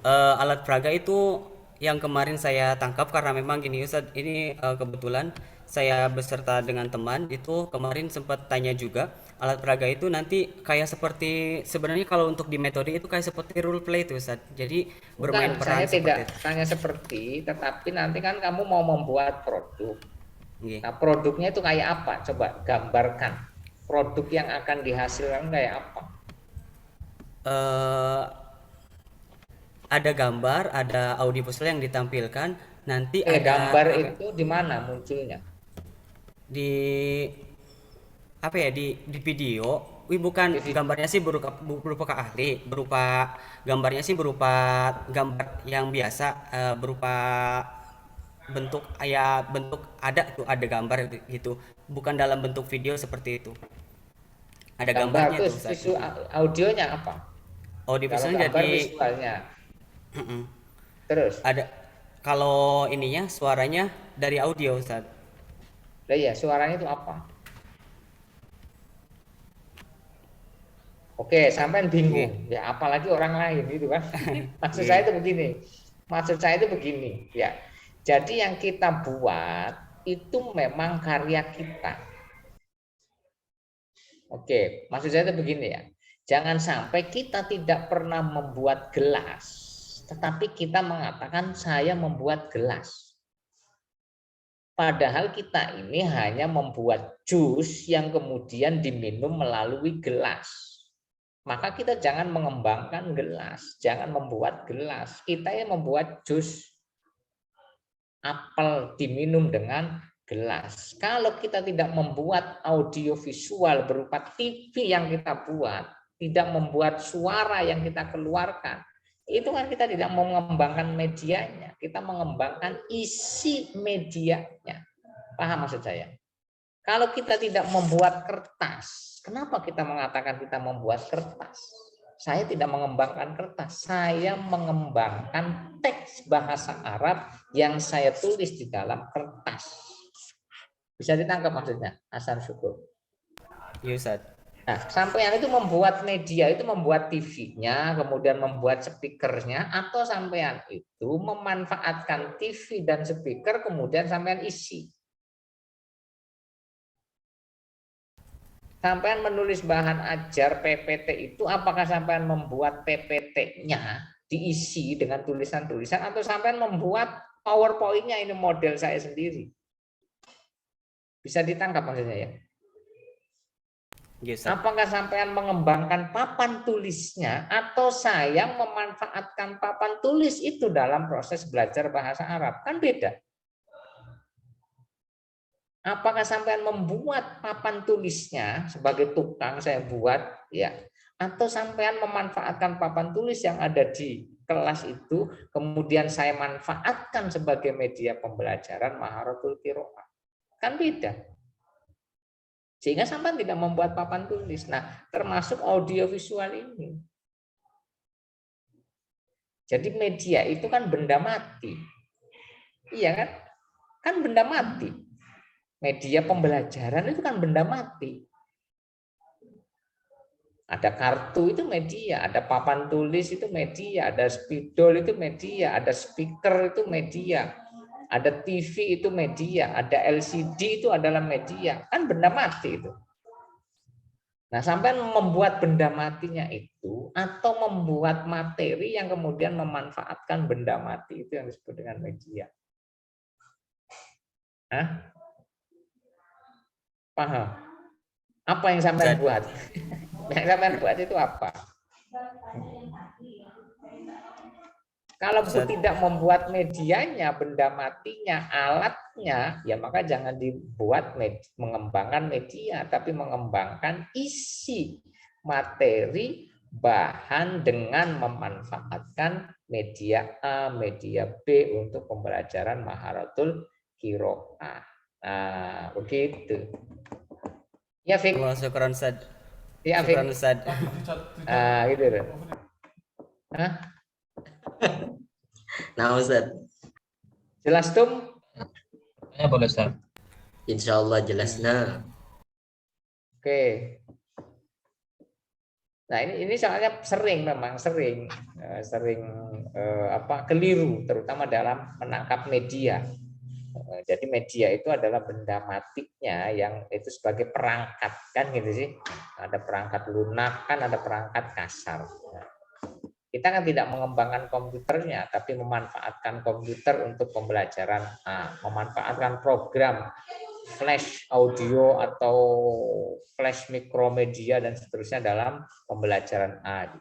Alat peraga itu yang kemarin saya tangkap karena memang gini Ustaz, ini kebetulan saya beserta dengan teman itu kemarin sempat tanya juga, alat peraga itu nanti kayak seperti, sebenarnya kalau untuk di metode itu kayak seperti role play itu Ustaz. Jadi bermain peran saya tidak itu. tanya seperti, tetapi nanti kan kamu mau membuat produk. Nah, produknya itu kayak apa? Coba gambarkan. Produk yang akan dihasilkan kayak apa? Ada gambar, ada audio visual yang ditampilkan. Nanti ada gambar itu di mana munculnya? Di apa ya, di video. Bukan gambarnya sih berupa ahli, berupa gambarnya sih berupa gambar yang biasa, berupa bentuk ada tuh, ada gambar gitu, bukan dalam bentuk video seperti itu. Ada gambarnya tuh. Audionya apa? Audio visualnya jadi visualnya. Terus ada, kalau ininya suaranya dari audio Ustaz. Lah iya, suaranya itu apa? Oke, sampean bingung. Ya apalagi orang lain itu kan. Maksud saya itu begini, ya. Jadi yang kita buat itu memang karya kita. Oke, maksud saya itu begini ya. Jangan sampai kita tidak pernah membuat gelas, tetapi kita mengatakan saya membuat gelas. Padahal kita ini hanya membuat jus yang kemudian diminum melalui gelas. Maka kita jangan mengembangkan gelas, jangan membuat gelas. Kita yang membuat jus apel diminum dengan gelas. Kalau kita tidak membuat audio visual berupa TV yang kita buat, tidak membuat suara yang kita keluarkan, itu kan kita tidak mau mengembangkan medianya, kita mengembangkan isi medianya. Paham maksud saya? Kalau kita tidak membuat kertas, kenapa kita mengatakan kita membuat kertas? Saya tidak mengembangkan kertas, saya mengembangkan teks bahasa Arab yang saya tulis di dalam kertas. Bisa ditangkap maksudnya, Hasan Syukur? Iya Ustaz. Nah, sampean itu membuat media, itu membuat TV-nya, kemudian membuat speakernya, atau sampean itu memanfaatkan TV dan speaker, kemudian sampean isi. Sampean menulis bahan ajar PPT itu, apakah sampean membuat PPT-nya diisi dengan tulisan-tulisan, atau sampean membuat PowerPoint-nya, ini model saya sendiri? Bisa ditangkap maksudnya ya? Yes, Apakah sampean mengembangkan papan tulisnya atau saya memanfaatkan papan tulis itu dalam proses belajar bahasa Arab? Kan beda. Apakah sampean membuat papan tulisnya sebagai tukang saya buat ya, atau sampean memanfaatkan papan tulis yang ada di kelas itu kemudian saya manfaatkan sebagai media pembelajaran Maharatul Qiraah? Kan beda. Sehingga sampai tidak membuat papan tulis. Nah, termasuk audiovisual ini. Jadi media itu kan benda mati. Iya kan? Kan benda mati. Media pembelajaran itu kan benda mati. Ada kartu itu media, ada papan tulis itu media, ada spidol itu media, ada speaker itu media, ada TV itu media, ada LCD itu adalah media. Kan benda mati itu. Nah, sampai membuat benda matinya itu atau membuat materi yang kemudian memanfaatkan benda mati itu yang disebut dengan media. Hah? Paham? Apa yang sampai buat? Yang sampai buat itu apa? Kalau tidak membuat medianya, benda matinya, alatnya, ya maka jangan dibuat mengembangkan media, tapi mengembangkan isi materi bahan dengan memanfaatkan media A, media B untuk pembelajaran Maharatul Qiraah. Nah, begitu. Ya, Fik. Syukran Ustaz. Ya, Syukran Ustaz. Gitu loh. Hah? Nah, Ustaz. Jelas tuh? Ya, boleh Ustaz. Insya Allah jelas. Nah. Oke. Nah, ini soalnya memang sering keliru, terutama dalam menangkap media. Jadi media itu adalah benda matinya yang itu sebagai perangkat, kan gitu sih. Ada perangkat lunak, kan ada perangkat kasar. Kita kan tidak mengembangkan komputernya, tapi memanfaatkan komputer untuk pembelajaran memanfaatkan program flash audio atau flash mikromedia dan seterusnya dalam pembelajaran A.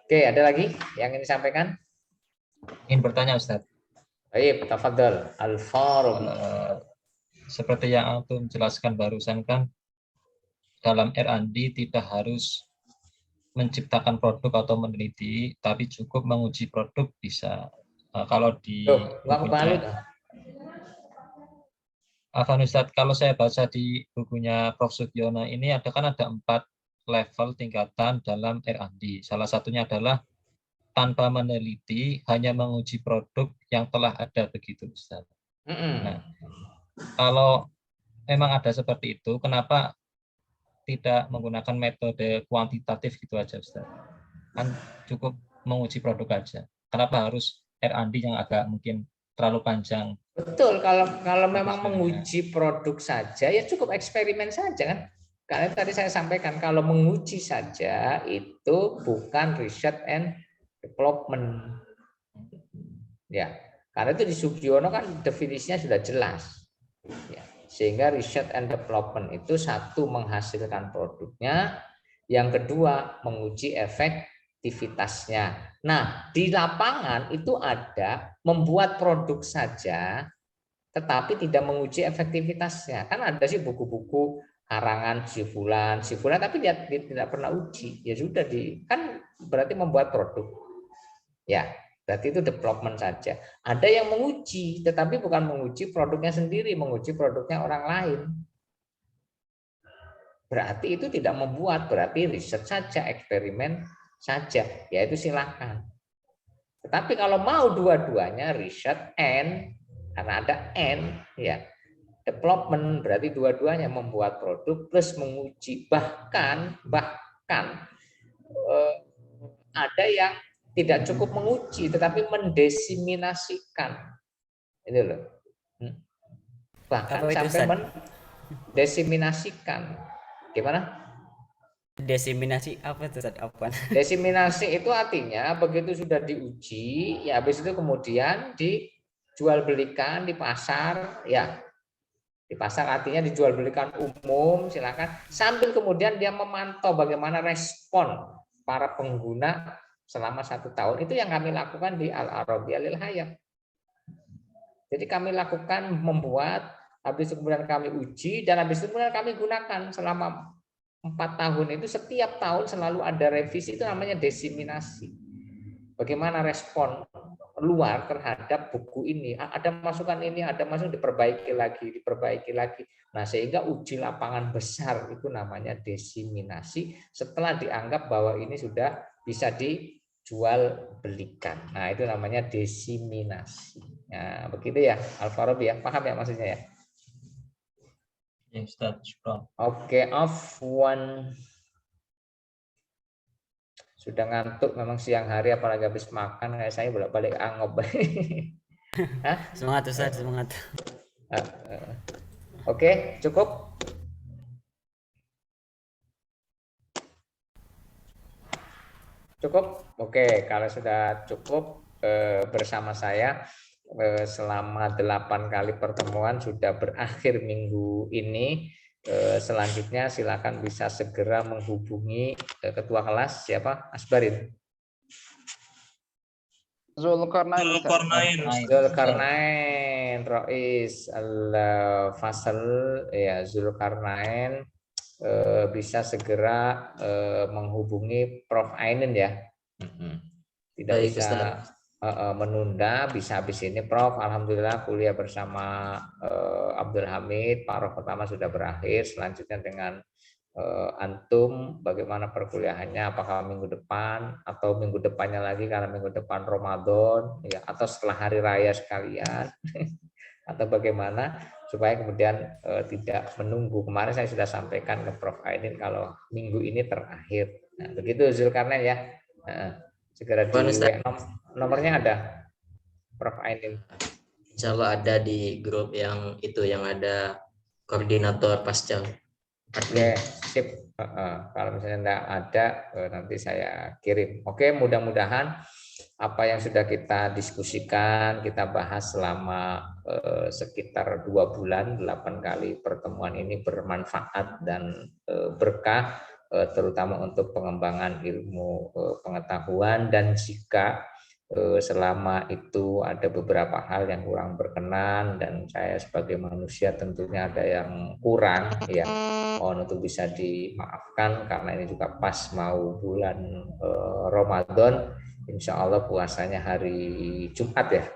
Oke, ada lagi yang ingin disampaikan? Ingin bertanya Ustaz. Baik, tafadhol. Al-Farabi. Seperti yang Antum jelaskan barusan kan, dalam R&D tidak harus menciptakan produk atau meneliti, tapi cukup menguji produk bisa. Kalau di Ustadz, kalau saya baca di bukunya Prof. Sugiono ini ada 4 level tingkatan dalam R&D. Salah satunya adalah tanpa meneliti, hanya menguji produk yang telah ada, begitu Ustadz. Nah, kalau memang ada seperti itu, kenapa tidak menggunakan metode kuantitatif gitu aja Ustaz? Kan cukup menguji produk aja. Kenapa harus R&D yang agak mungkin terlalu panjang? Betul, kalau memang menguji produk saja ya cukup eksperimen saja kan. Karena tadi saya sampaikan kalau menguji saja itu bukan research and development. Ya, karena itu di Sugiono kan definisinya sudah jelas. Ya. Sehingga research and development itu satu menghasilkan produknya, yang kedua menguji efektivitasnya. Nah, di lapangan itu ada membuat produk saja, tetapi tidak menguji efektivitasnya. Kan ada sih buku-buku karangan si fulan, tapi dia tidak pernah uji. Ya sudah kan berarti membuat produk. Ya. Berarti itu development saja. Ada yang menguji, tetapi bukan menguji produknya sendiri, menguji produknya orang lain. Berarti itu tidak membuat, berarti riset saja, eksperimen saja. Ya itu silakan. Tetapi kalau mau dua-duanya, riset and, karena ada and, ya development, berarti dua-duanya membuat produk plus menguji. Bahkan ada yang tidak cukup menguji, tetapi mendesiminasikan. Ini loh. Bahkan sampai mendesiminasikan. Gimana? Desiminasi apa itu? Apa? Desiminasi itu artinya begitu sudah diuji, ya habis itu kemudian dijual belikan di pasar, ya Di pasar artinya dijual belikan umum, silakan. Sambil kemudian dia memantau bagaimana respon para pengguna selama 1 tahun. Itu yang kami lakukan di Al-Arabiyah Lil Hayat. Jadi kami lakukan membuat, habis itu kemudian kami uji, dan habis itu kemudian kami gunakan selama 4 tahun itu. Setiap tahun selalu ada revisi, itu namanya desiminasi. Bagaimana respon luar terhadap buku ini, ada masukan ini, ada masukan, diperbaiki lagi. Nah, sehingga uji lapangan besar itu namanya desiminasi setelah dianggap bahwa ini sudah bisa dijual belikan. Nah, itu namanya desiminasi. Nah, begitu ya, Al-Farabi ya, paham ya maksudnya ya? Ya Ustaz, syukran. Oke, Afwan. Sudah ngantuk memang siang hari, apalagi habis makan, kayak saya bolak-balik angop. Semangat Ustaz, semangat. Oke, cukup. Cukup? Oke, kalau sudah cukup bersama saya selama 8 kali pertemuan sudah berakhir minggu ini. Selanjutnya silakan bisa segera menghubungi ketua kelas siapa? Asbarin. Zulkarnain. Zulkarnain, Rois Al-Fasal ya, Zulkarnain bisa segera menghubungi Prof Ainin ya. Tidak Baik, bisa menunda, bisa habis ini Prof. Alhamdulillah kuliah bersama Abdul Hamid, paruh pertama sudah berakhir. Selanjutnya dengan antum bagaimana perkuliahannya, apakah minggu depan atau minggu depannya lagi karena minggu depan Ramadan ya, atau setelah hari raya sekalian atau bagaimana supaya kemudian tidak menunggu. Kemarin saya sudah sampaikan ke Prof Ainin kalau minggu ini terakhir. Nah, begitu Zulkarnain ya. Segera di nomornya ada Prof Ainin. Insya Allah ada di grup yang itu, yang ada koordinator pasca. Oke, sip. Kalau misalnya tidak ada, nanti saya kirim. Oke, mudah-mudahan apa yang sudah kita diskusikan, kita bahas selama sekitar 2 bulan, 8 kali pertemuan ini bermanfaat dan berkah, terutama untuk pengembangan ilmu pengetahuan. Dan jika selama itu ada beberapa hal yang kurang berkenan dan saya sebagai manusia tentunya ada yang kurang ya, mohon untuk bisa dimaafkan karena ini juga pas mau bulan Ramadan. Insya Allah puasanya hari Jumat ya.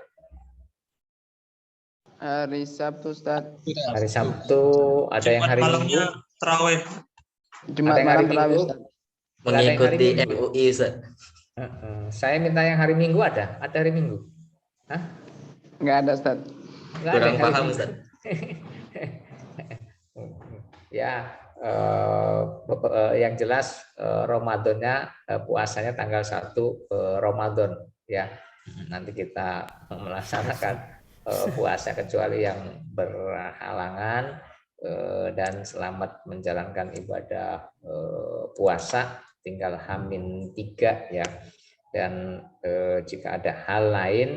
Hari Sabtu Ustaz. Hari Sabtu, ada yang hari Minggu. Terawih. Jumat malam terawih Ustaz. Mengikuti MUI Ustaz. Saya minta yang hari Minggu ada hari Minggu. Hah? Enggak ada Ustaz. Kurang paham Ustaz. Ya, yang jelas Ramadannya puasanya tanggal 1 Ramadan ya. Nanti kita melaksanakan puasa kecuali yang berhalangan, dan selamat menjalankan ibadah puasa, tinggal H-3 ya. Dan jika ada hal lain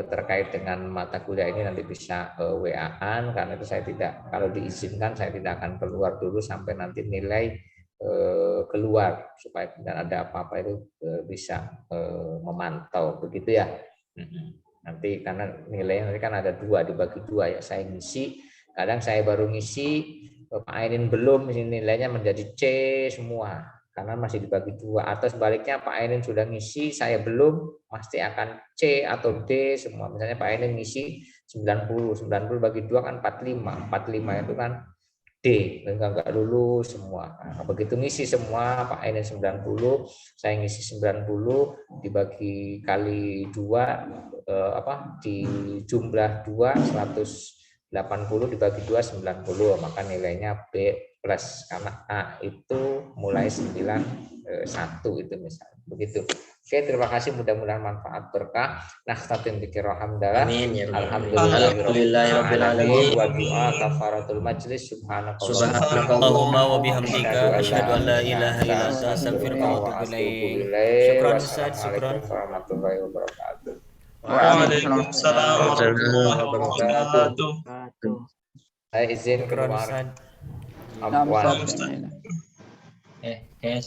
terkait dengan mata kuliah ini nanti bisa WA-an, karena itu saya tidak, kalau diizinkan saya tidak akan keluar dulu sampai nanti nilai keluar, supaya tidak ada apa-apa itu bisa memantau begitu ya. Nanti karena nilainya nanti kan ada 2, dibagi 2 ya, saya ngisi, kadang saya baru ngisi, Pak Ainin belum, nilainya menjadi C semua karena masih dibagi 2, atau sebaliknya Pak Ainin sudah ngisi, saya belum, pasti akan C atau D semua. Misalnya Pak Ainin ngisi 90 bagi 2 kan 45 itu kan D, enggak lulus semua. Nah, begitu ngisi semua Pak Ainin 90, saya ngisi 90 dibagi kali 2 di jumlah 2 180 dibagi 2 90, maka nilainya B plus, karena A itu mulai 91 itu misalnya begitu. Oke, terima kasih, mudah-mudahan manfaat berkah. Nakhtatim dzikra hamdalah. Amin ya rabbal Alhamdulillahirabbil alamin. Wa du'a kafaratul majlis. Subhanallahumma wa bihamdika asyhadu an la ilaha illa anta astaghfiruka wa atubu ilaik. Syukran Ustaz, syukran. Warahmatullahi wabarakatuh. Waalaikumsalam warahmatullahi wabarakatuh. Saya izin Syukron, keluar. Ustaz. Nah, Afwan. Ustaz. Guys,